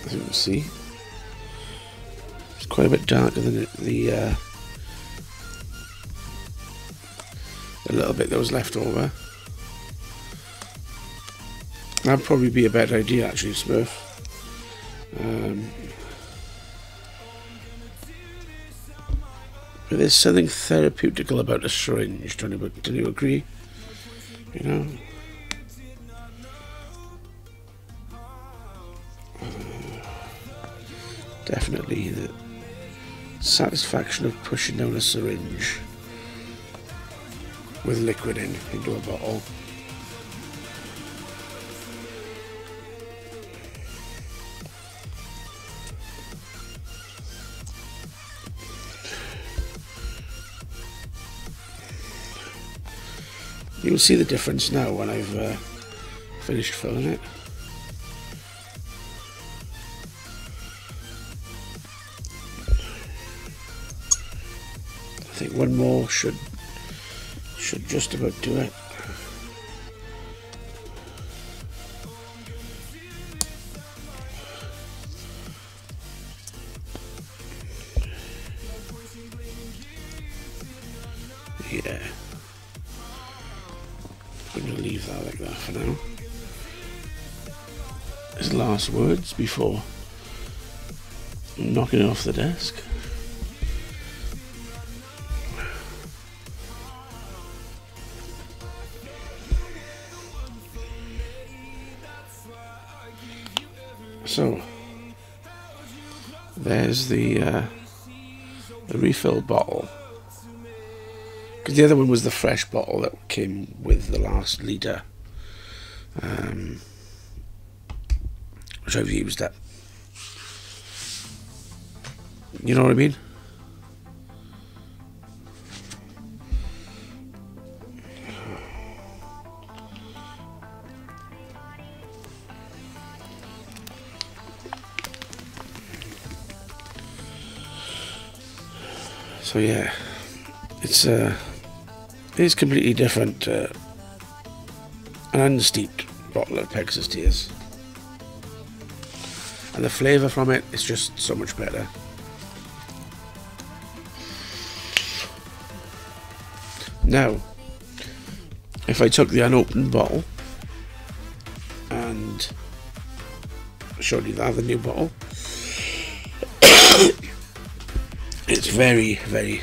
As you can see, it's quite a bit darker than the little bit that was left over. That'd probably be a better idea, actually, Smurf. But there's something therapeutical about a syringe, don't you agree? You know? Definitely the satisfaction of pushing down a syringe with liquid into a bottle. You'll see the difference now when I've finished filling it. I think one more should just about do it. Yeah. I'm going to leave that like that for now. His last words before knocking it off the desk. So there's the refill bottle, because the other one was the fresh bottle that came with the last litre, which I've used up. You know what I mean? So yeah, it is completely different. An unsteeped bottle of Pegasus Tears, and the flavour from it is just so much better. Now, if I took the unopened bottle and showed you the other new bottle, it's very, very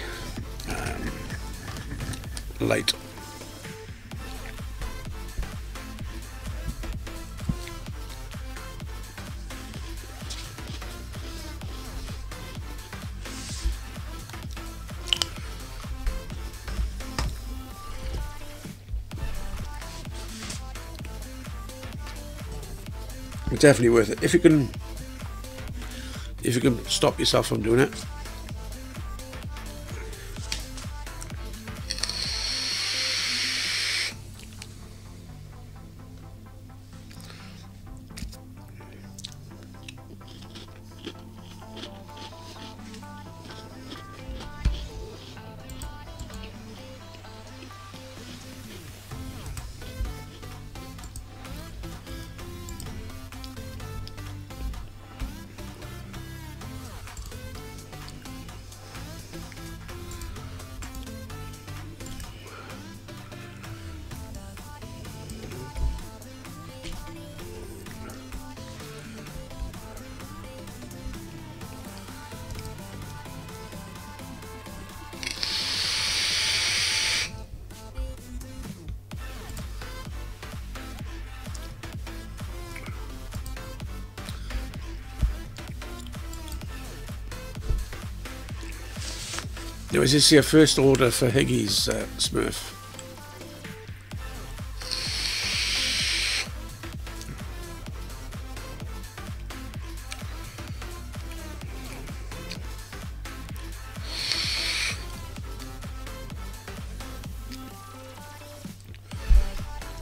light. It's definitely worth it if you can stop yourself from doing it. Now, is this your first order for Higgy's Smurf?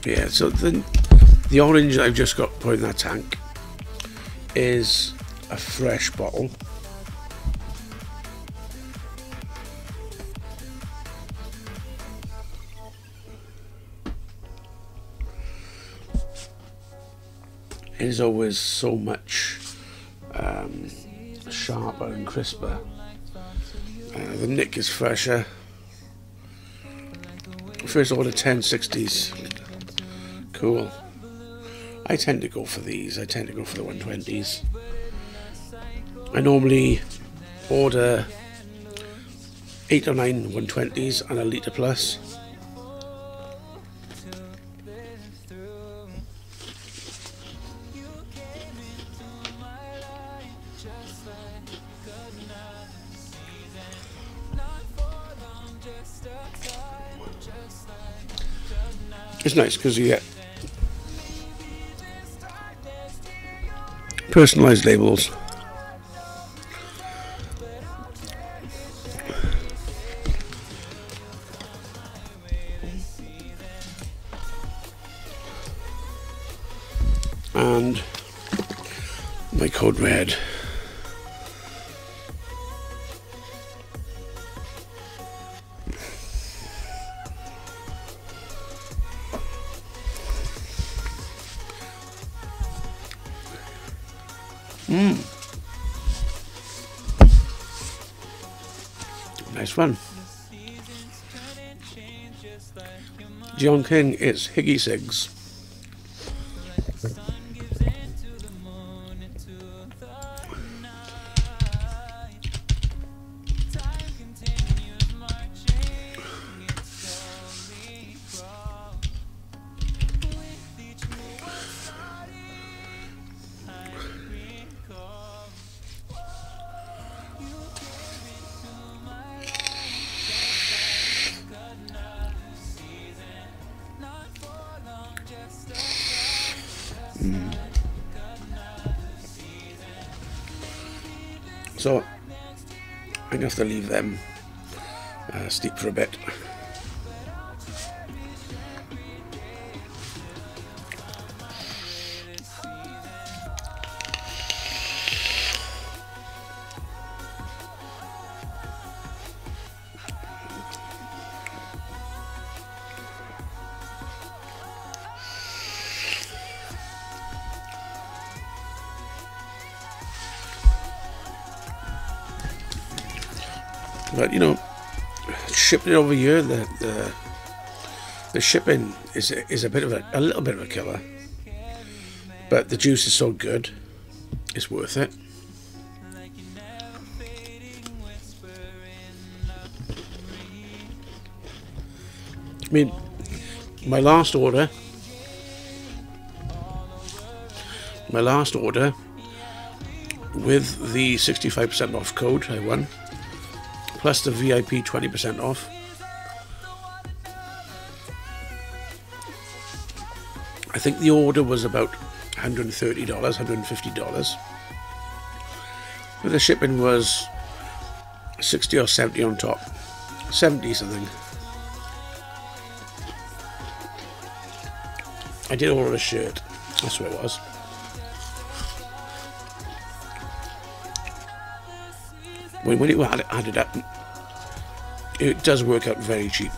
Yeah, so the orange I've just got put in that tank is a fresh bottle. It is always so much sharper and crisper. The nick is fresher. First order 1060s. Cool. I tend to go for these. I tend to go for the 120s. I normally order 8 or 9 120s and a litre plus. It's nice because you get personalised labels. and my code red. Nice one. John King, it's Higgy Cigs. So I'm going to have to leave them steep for a bit. But you know, shipping it over here, the shipping is a little bit of a killer. But the juice is so good, it's worth it. I mean, my last order with the 65% off code I won, plus the VIP 20% off, I think the order was about $130, $150. But the shipping was 60 or 70 on top. 70 something. I did order a shirt. That's what it was. When it added up, it does work out very cheap.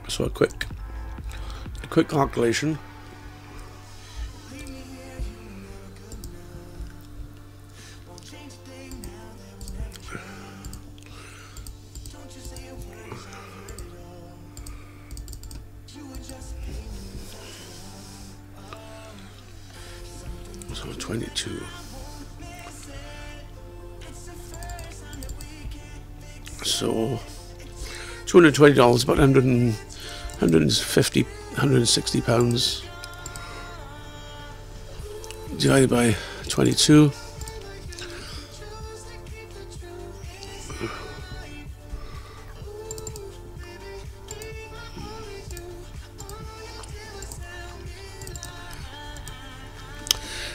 So a quick calculation. So 22. So $220, about 150, 160 pounds divided by 22.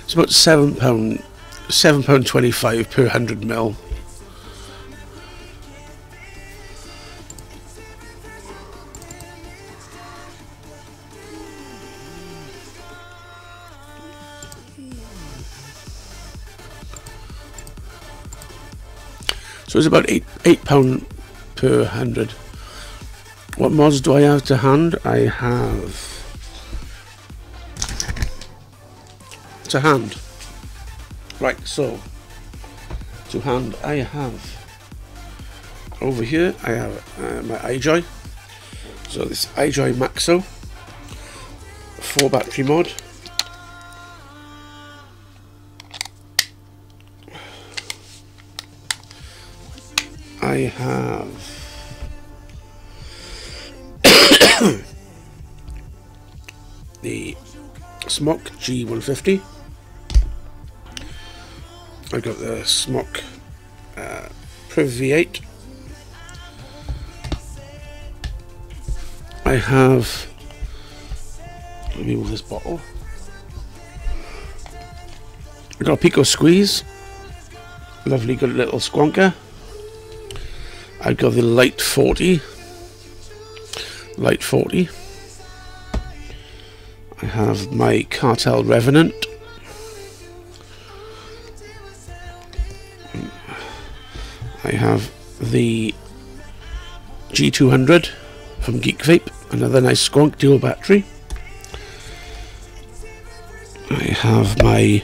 It's about £7.25 per 100 ml. So it's about £8 per 100. What mods do I have to hand? I have to hand. Right, so to hand I have over here I have my iJoy. So this iJoy Maxo 4 battery mod. I have the Smock G150. I've got the Smock Priv V8. I have, let me move this bottle. I've got a Pico Squeeze. Lovely good little squonker. I've got the Light 40. Light 40. I have my Cartel Revenant. I have the G200 from Geek Vape, another nice squonk dual battery. I have my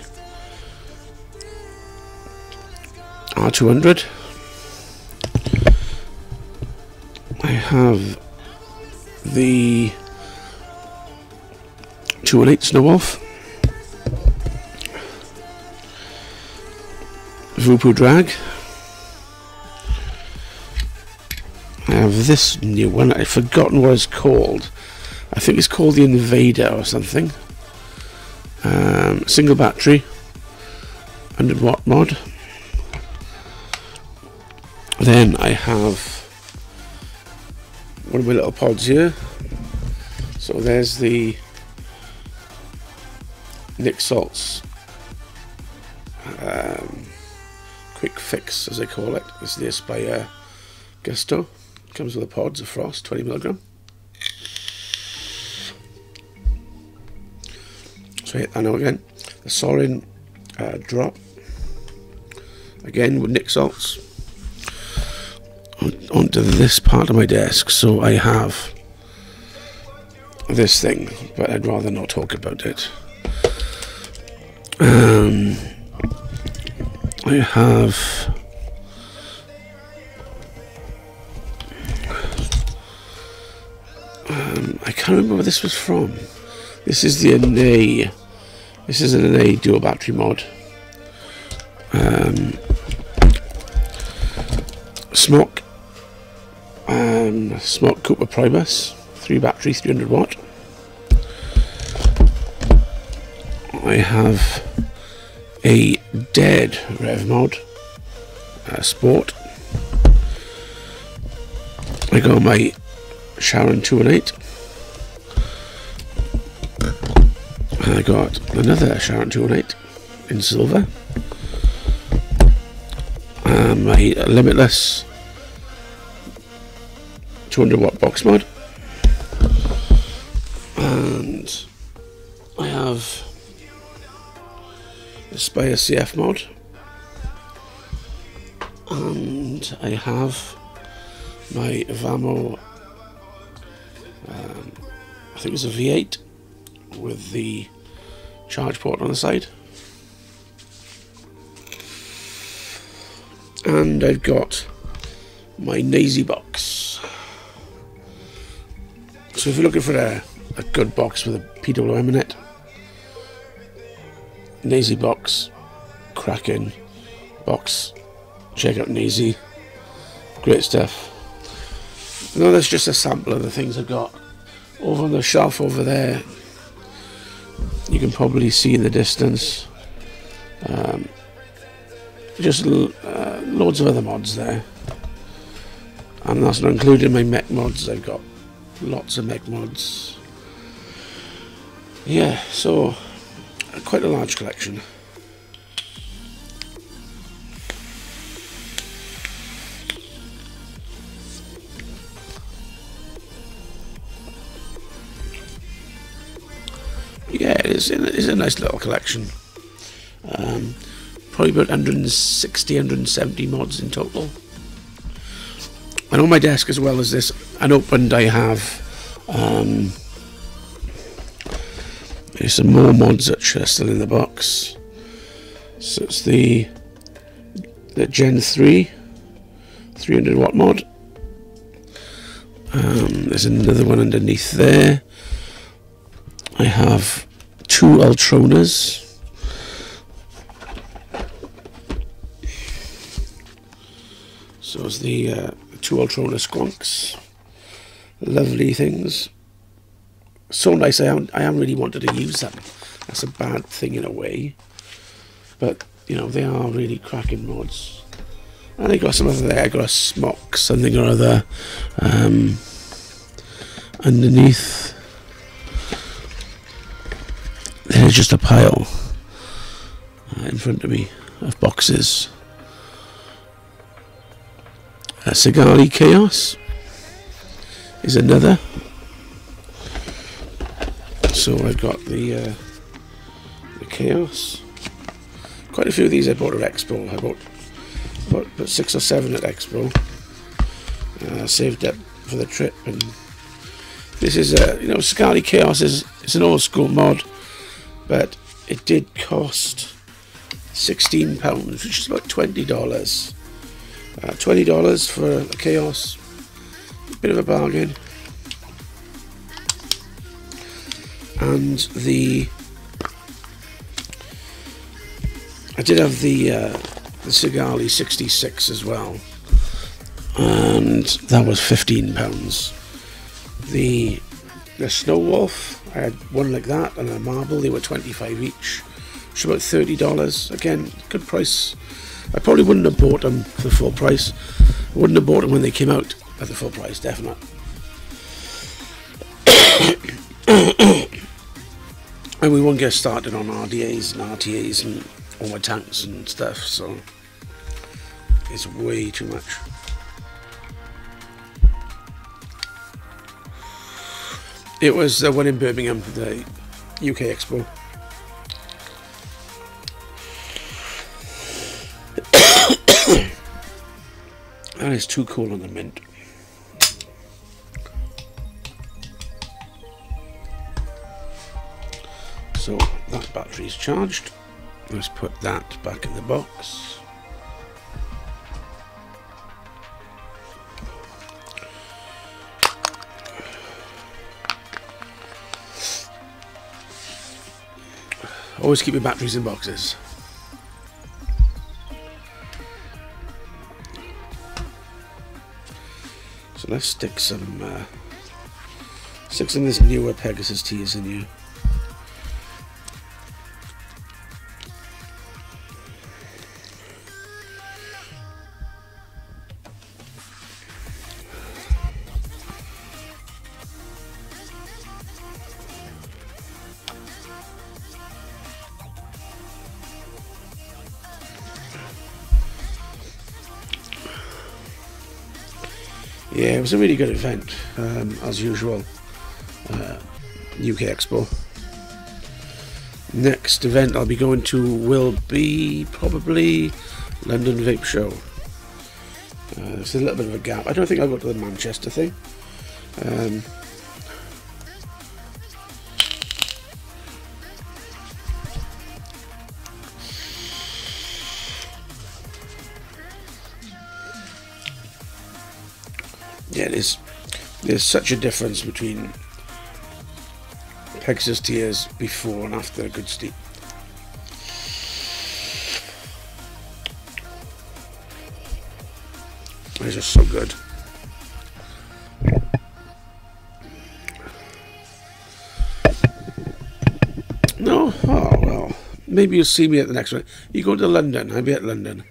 R200. I have the 218 Snow Wolf, Vupu Drag. I have this new one. I've forgotten what it's called. I think it's called the Invader or something. Single battery, 100 watt mod. Then I have one of my little pods here. So there's the Nick Salt's quick fix, as they call it. It's the Aspire Gusto. Comes with the pods of frost, 20mg. So hit that now again. The Sorin drop. Again with Nick Salt's. Onto this part of my desk. So I have this thing, but I'd rather not talk about it. I have I can't remember where this was from. This is the NA. This is an NA dual battery mod. Smock Cooper Primus, 3 battery, 300 watt. I have a Dead Rev mod, Sport. I got my Sharon 218. I got another Sharon 218 in silver. My Limitless 200 watt box mod. And I have the Aspire CF mod. And I have my Vamo, I think it's a V8 with the charge port on the side. And I've got my Nazy box. So if you're looking for a good box with a PWM in it, Nazy box, cracking box. Check out Nazy, great stuff. No, that's just a sample of the things I've got. Over on the shelf over there, you can probably see in the distance. Just loads of other mods there, and that's not including my mech mods. I've got lots of mech mods. Yeah, so quite a large collection. Yeah, it's a nice little collection. Probably about 160, 170 mods in total. And on my desk, as well as this unopened, I have there's some more mods that are still in the box. So it's the Gen 3 300 watt mod. There's another one underneath there. I have 2 Ultronas. So it's the 2 Ultrona squonks. Lovely things. So nice. I haven't really wanted to use them. That's a bad thing in a way. But you know, they are really cracking mods. And they got some other there. I got a smock something or other underneath. There's just a pile in front of me of boxes. Cigarly Chaos is another. So I've got the Chaos. Quite a few of these I bought at Expo. I bought about 6 or 7 at Expo. Saved up for the trip, and this is you know, Cigarly Chaos is an old school mod, but it did cost £16, which is about $20. $20 for a Chaos, a bit of a bargain. And I did have the Cigarly 66 as well, and that was £15. The Snow Wolf, I had one like that and a marble. They were $25 each, which is about $30. Again, good price. I probably wouldn't have bought them for the full price. I wouldn't have bought them when they came out at the full price, definitely. And we won't get started on RDAs and RTAs and all my tanks and stuff, so it's way too much. It was the one in Birmingham, the UK Expo. That is too cool on the mint. So that battery's charged. Let's put that back in the box. Always keep your batteries in boxes. So let's stick some this newer Pegasus teas in here. Yeah, it was a really good event, as usual. UK Expo. Next event I'll be going to will be probably London Vape Show. There's a little bit of a gap. I don't think I'll go to the Manchester thing. Yeah, there's such a difference between Pegasus tears before and after a good steep. They're just so good. No? Oh, well. Maybe you'll see me at the next one. You go to London. I'll be at London.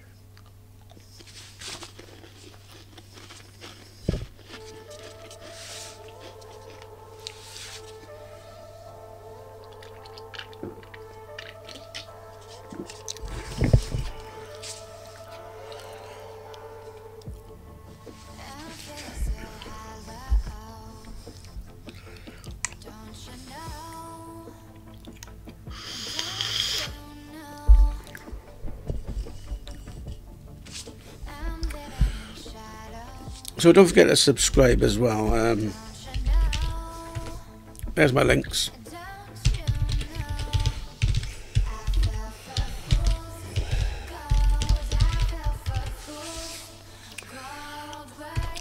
So don't forget to subscribe as well. There's my links.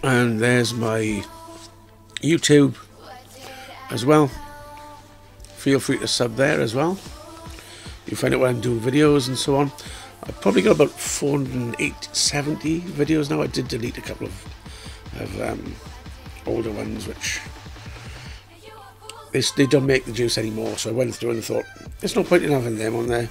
And there's my YouTube as well. Feel free to sub there as well. You find out when I'm doing videos and so on. I've probably got about 470 videos now. I did delete a couple of older ones which they don't make the juice anymore, so I went through and thought there's no point in having them on there.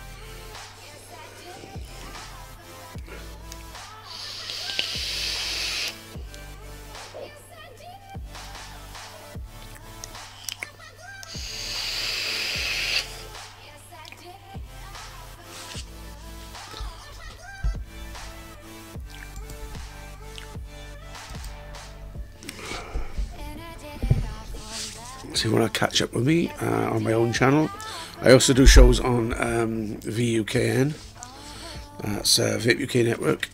So if you want to catch up with me on my own channel, I also do shows on VUKN. That's Vape UK Network.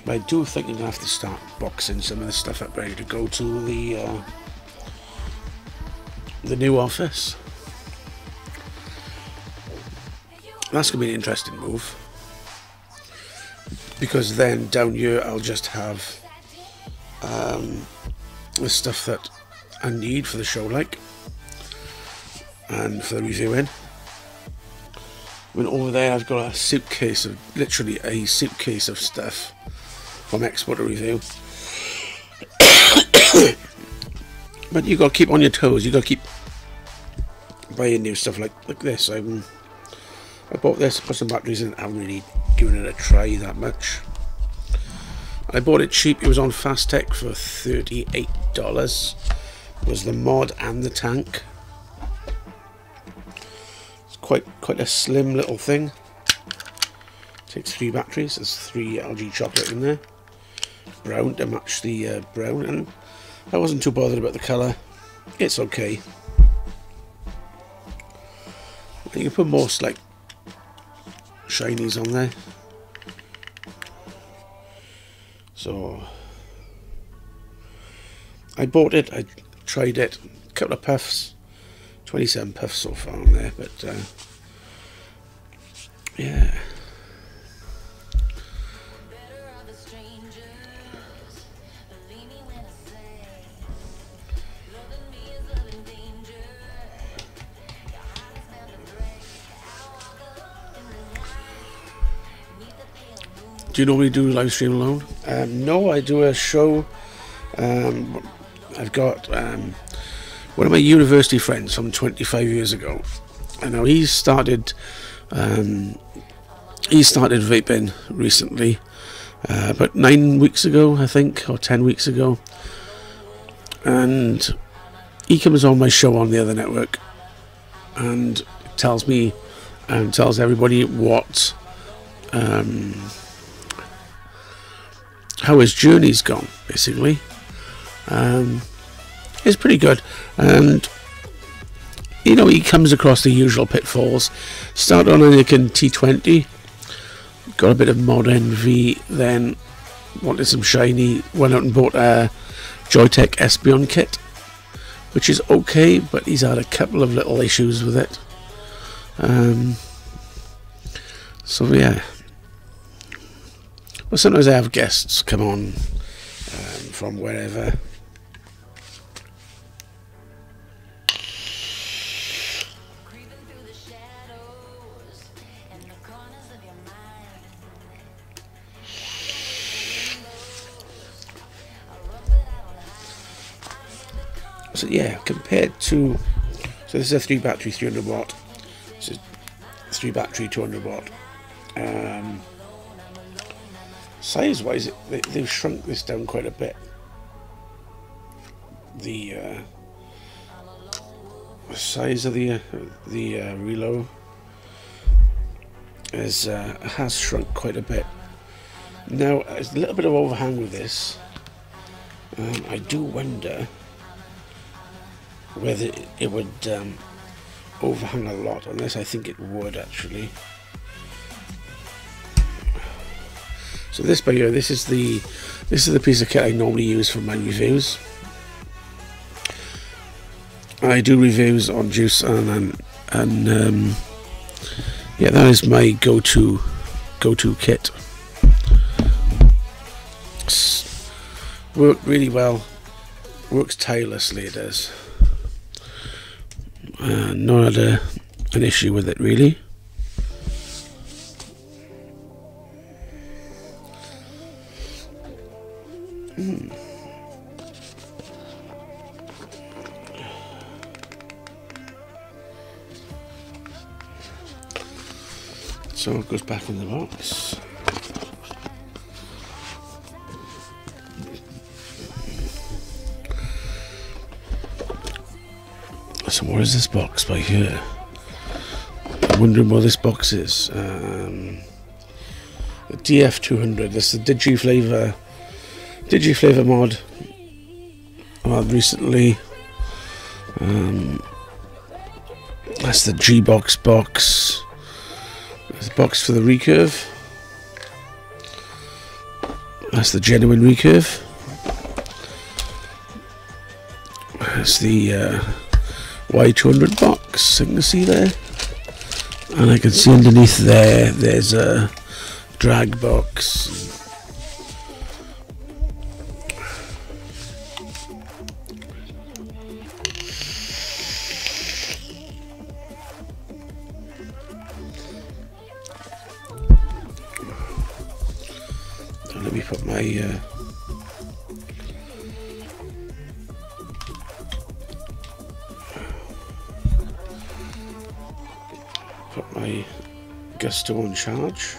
But I do think you're going to have to start boxing some of the stuff up ready to go to the new office. That's going to be an interesting move, because then down here I'll just have the stuff that I need for the show, like, and for the reviewing. I mean, over there I've got a suitcase of, literally a suitcase of stuff from Expo to review. But you got to keep on your toes. You got to keep buying new stuff like this. I bought this, put some batteries in. I haven't really given it a try that much. I bought it cheap. It was on Fast Tech for $38. Was the mod and the tank. It's quite a slim little thing. Takes 3 batteries. There's 3 LG chocolate in there. Brown to match the brown, and I wasn't too bothered about the colour. It's okay. You can put most like shinies on there. So I bought it, I tried it, a couple of puffs, 27 puffs so far on there, but yeah. Do you normally do live stream alone? No, I do a show. I've got one of my university friends from 25 years ago, and now he started vaping recently, about 9 weeks ago, I think, or 10 weeks ago, and he comes on my show on the other network and tells me and tells everybody what how his journey's gone, basically. It's pretty good, and you know, he comes across the usual pitfalls. Started on a Anakin T20, got a bit of mod NV, then wanted some shiny, went out and bought a Joytech Espeon kit, which is okay, but he's had a couple of little issues with it. So yeah. Well, sometimes I have guests come on from wherever. So yeah, compared to, so this is a 3 battery 300 watt. This is 3 battery 200 watt. Size wise, they've shrunk this down quite a bit. The size of the reload has shrunk quite a bit. Now there's a little bit of overhang with this. I do wonder whether it would overhang a lot on this. I think it would actually. So this by here, this is the piece of kit I normally use for my reviews. I do reviews on juice and yeah, that is my go-to kit. Worked really well. Works tirelessly. It does. Not had an issue with it really. So it goes back in the box. So what is this box by here? I'm wondering what this box is. The DF200. This is the Digiflavor mod. Recently. That's the G-Box box. There's a box for the recurve. That's the genuine recurve. That's the Y200 box, I can see there. And I can see underneath there's a drag box. Let me put my Gusto on charge.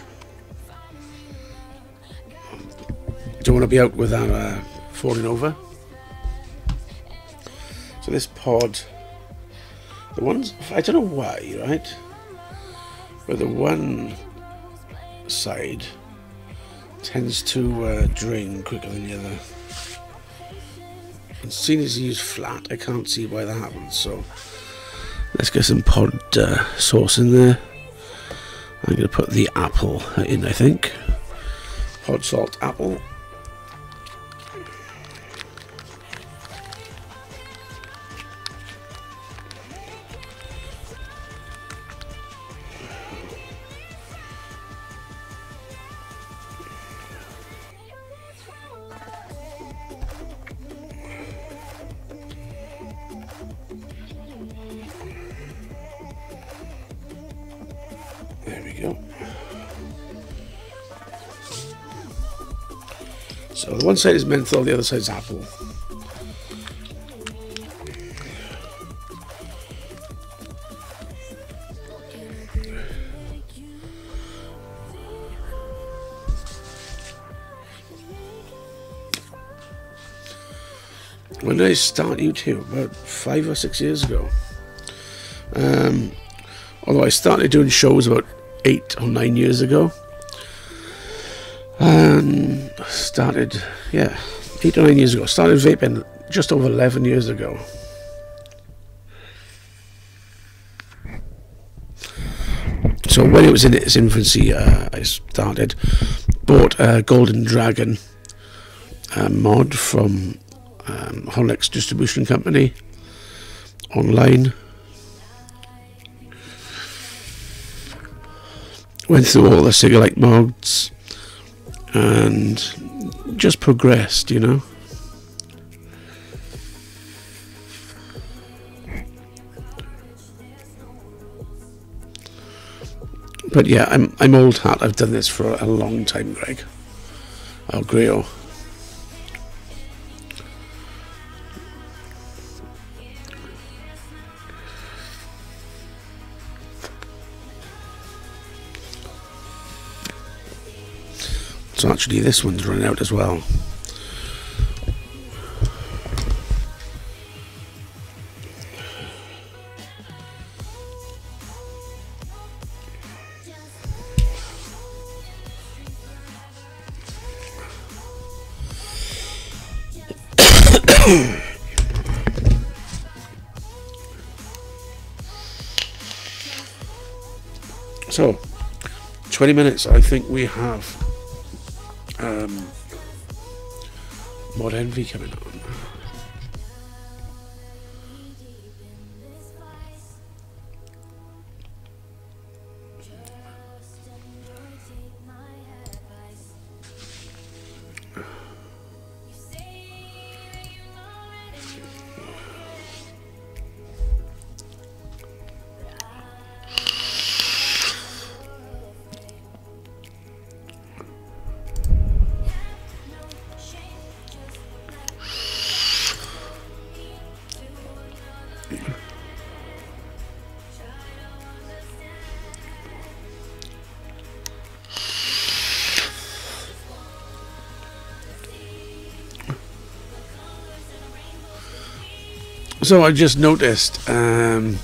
Don't want to be out without falling over. So this pod, the ones, I don't know why, right? But the one side tends to drain quicker than the other. And seeing as you use flat, I can't see why that happens. So let's get some pod sauce in there. I'm going to put the apple in, I think. Pod salt apple. There we go. So the one side is menthol, the other side is apple. When did I start YouTube? About 5 or 6 years ago. Although I started doing shows about 8 or 9 years ago. And started, 8 or 9 years ago. Started vaping just over 11 years ago. So when it was in its infancy, I started, bought a Golden Dragon mod from Holnex Distribution Company online. Went through all the cigarette mods and just progressed, you know. But yeah, I'm old hat. I've done this for a long time, Greg. Oh, Grio. So actually this one's running out as well. So 20 minutes I think we have Mod Envy coming on. So I just noticed on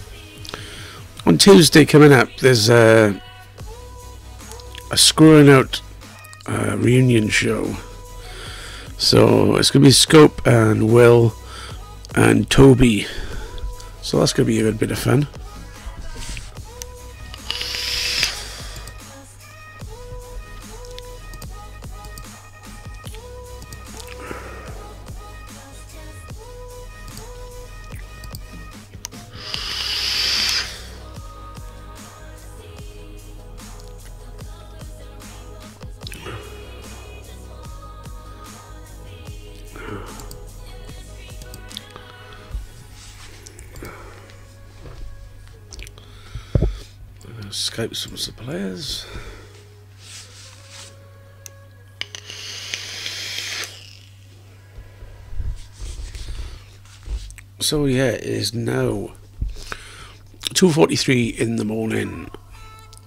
Tuesday coming up, there's a Screwing Out reunion show. So it's going to be Scope and Will and Toby. So that's going to be a good bit of fun. Skype some suppliers. So yeah, it is now 2:43 in the morning,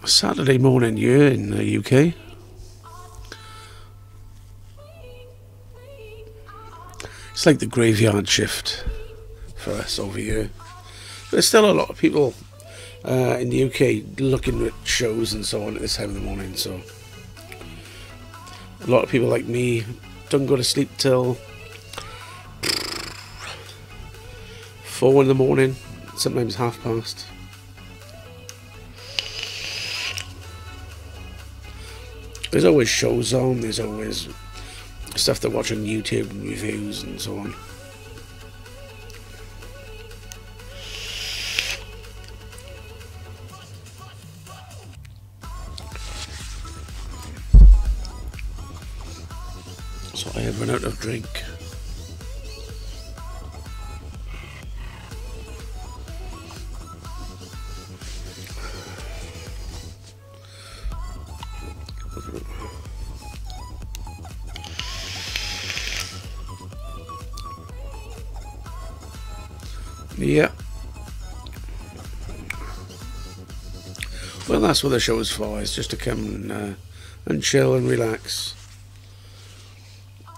Saturday morning here in the UK. It's like the graveyard shift for us over here. But there's still a lot of people in the UK looking at shows and so on at this time of the morning, so a lot of people like me don't go to sleep till 4 in the morning, sometimes past. There's always shows on, there's always stuff to watch on YouTube and reviews and so on. So I have run out of drink. Yeah. Well, that's what the show is for. It's just to come and chill and relax.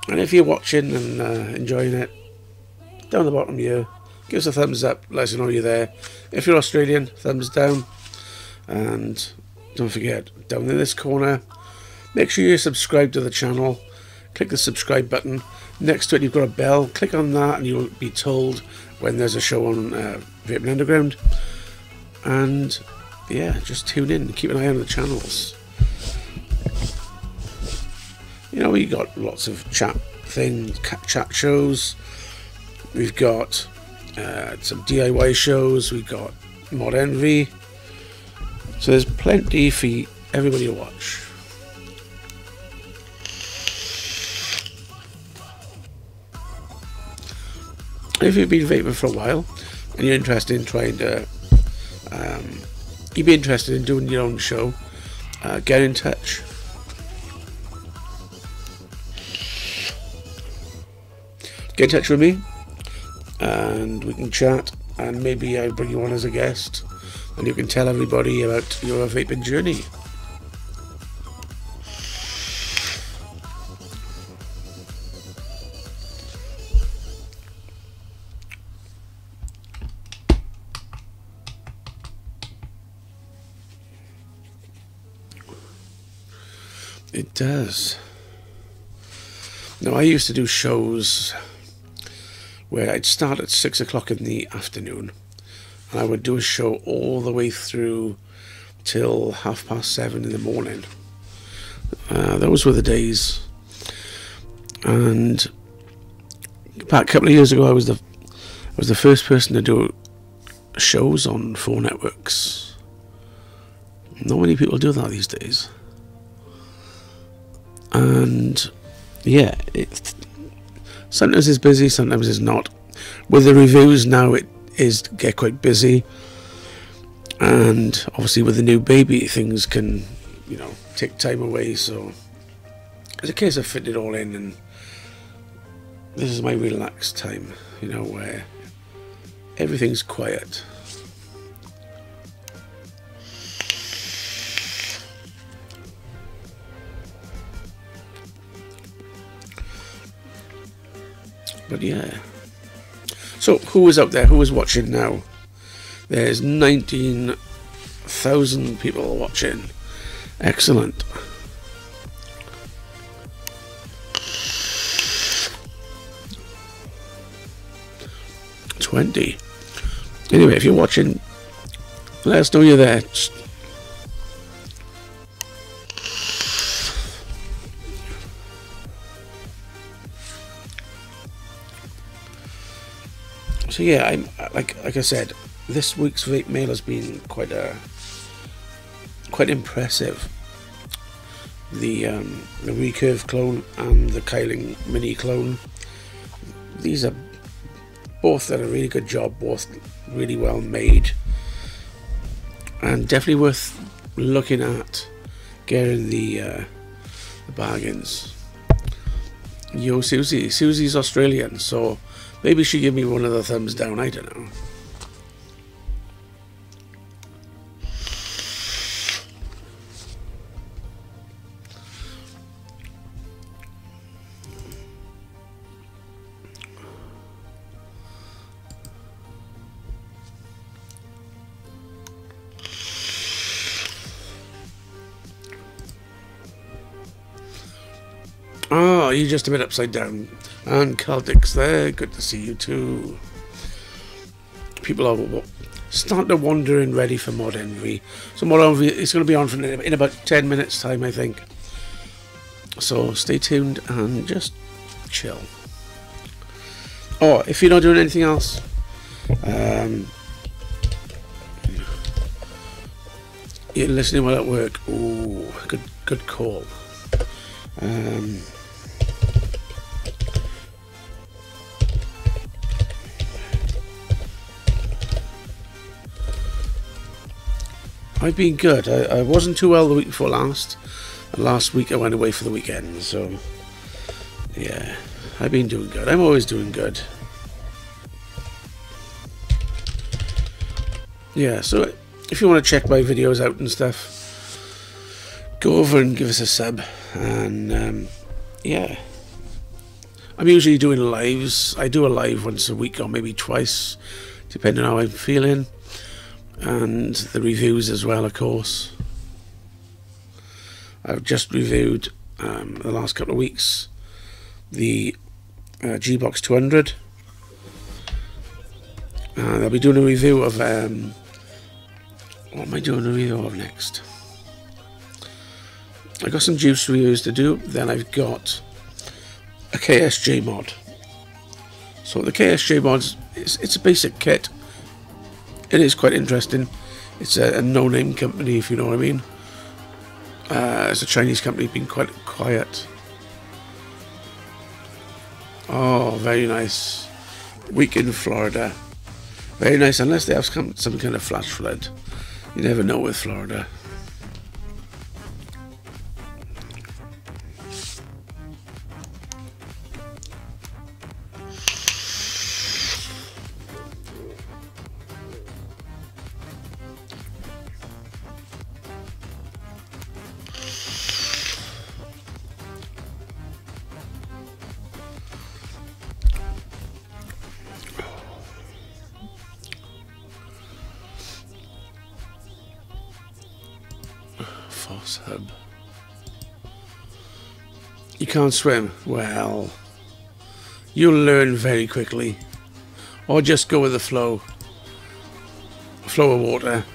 And if you're watching and enjoying it, down the bottom here, give us a thumbs up, let us know you're there. If you're Australian, thumbs down. And don't forget, down in this corner, make sure you subscribe to the channel. Click the subscribe button. Next to it, you've got a bell. Click on that and you'll be told when there's a show on Vaping Underground. And yeah, just tune in, keep an eye on the channels. You know, we got lots of chat shows. We've got some DIY shows. We've got Mod Envy. So there's plenty for everybody to watch. If you've been vaping for a while and you're interested in trying to, you'd be interested in doing your own show, get in touch. Get in touch with me and we can chat, and maybe I'll bring you on as a guest and you can tell everybody about your vaping journey. It does. Now, I used to do shows where I'd start at 6 o'clock in the afternoon and I would do a show all the way through till 7:30 in the morning. Those were the days. And about a couple of years ago, I was the first person to do shows on 4 networks. Not many people do that these days. And yeah, sometimes it's busy, sometimes it's not. With the reviews now, it is get quite busy, and obviously with the new baby, things can, you know, take time away. So it's a case of fitting it all in, and this is my relaxed time, you know, where everything's quiet. But yeah, So, who is out there? Who is watching now? There's 19,000 people watching. Excellent. Anyway, if you're watching, let us know you're there. So yeah, I'm like I said, this week's vape mail has been quite impressive. The recurve clone and the Kyling mini clone. These are both done a really good job, both really well made, and definitely worth looking at, getting the bargains. Yo, Susie's Australian, so maybe she give me one of the thumbs down, I don't know. Oh, you're just a bit upside down. And Celtic's there, good to see you too. People are starting to wander in ready for Mod Envy. So Mod Envy is going to be on for in about 10 minutes time, I think. So stay tuned and just chill. Oh, if you're not doing anything else, you're listening while at work. Ooh, good call. I've been good. I wasn't too well the week before last. And last week I went away for the weekend, so yeah, I've been doing good. I'm always doing good. Yeah, so if you want to check my videos out and stuff, go over and give us a sub. And yeah, I'm usually doing lives. I do a live once a week or maybe twice, depending on how I'm feeling. And the reviews as well, of course. I've just reviewed the last couple of weeks the G-Box 200. I'll be doing a review of what am I doing a review of next? I got some juice reviews to do. Then I've got a KSJ mod. So the KSJ mods, it's a basic kit. It is quite interesting. It's a no-name company, if you know what I mean. It's a Chinese company, being quite quiet. Oh, very nice. Week in Florida. Very nice, unless they have some kind of flash flood. You never know with Florida. Hub. You can't swim? Well, you'll learn very quickly. Or just go with the flow of water.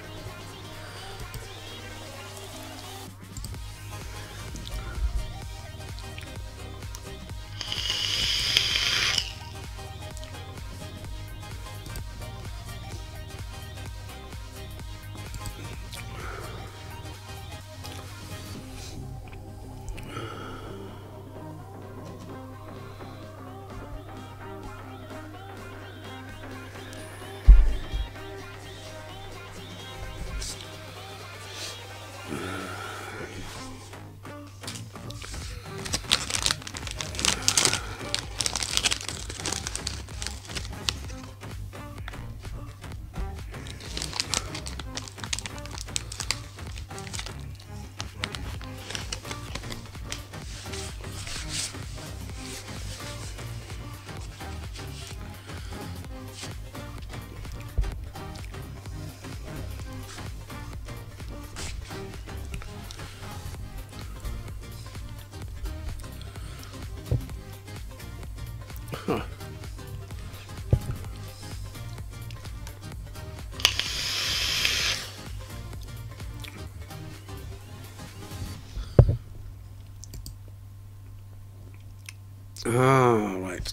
Ah, right.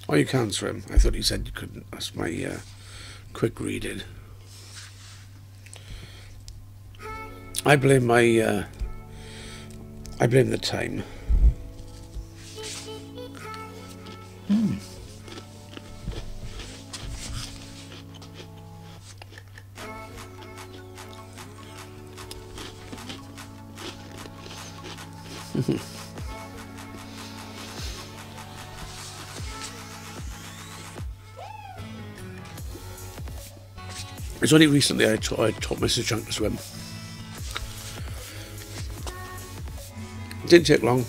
Oh, you can swim. I thought you said you couldn't. That's my quick reading. I blame my. I blame the time. It's only recently I taught Mr. Chunk to swim. Didn't take long,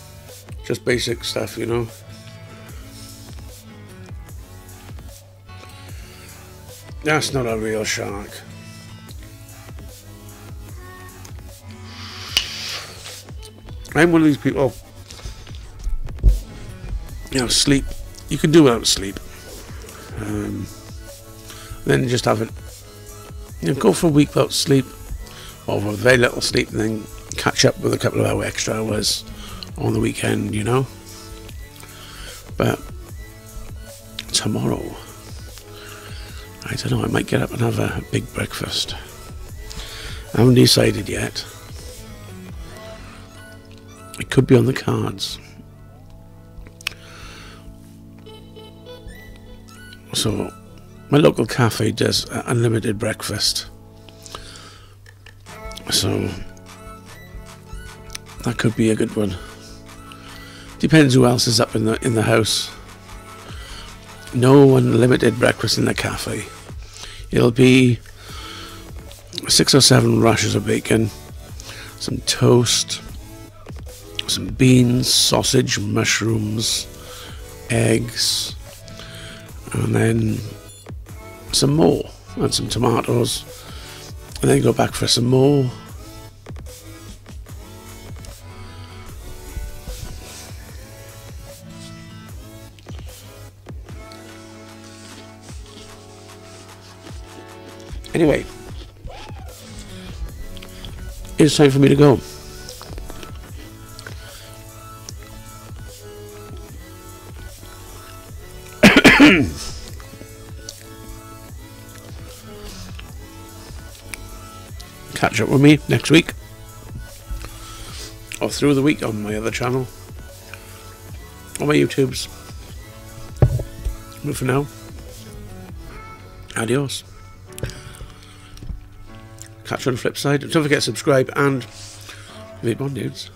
just basic stuff, you know. That's not a real shark. I'm one of these people, you know, sleep. You can do without sleep. Then just have it, you know, go for a week without sleep, or with very little sleep, and then catch up with a couple of extra hours on the weekend, you know. But tomorrow, I don't know, I might get up and have a big breakfast. I haven't decided yet. It could be on the cards. So, my local cafe does unlimited breakfast. So, that could be a good one. Depends who else is up in the house. No unlimited breakfast in the cafe. It'll be 6 or 7 rashers of bacon, some toast, some beans, sausage, mushrooms, eggs, and then some more, and some tomatoes, and then go back for some more. Anyway, it's time for me to go. Catch up with me next week or through the week on my other channel, on my YouTubes. But for now, adios. Catch you on the flip side. Don't forget to subscribe and vape on, dudes.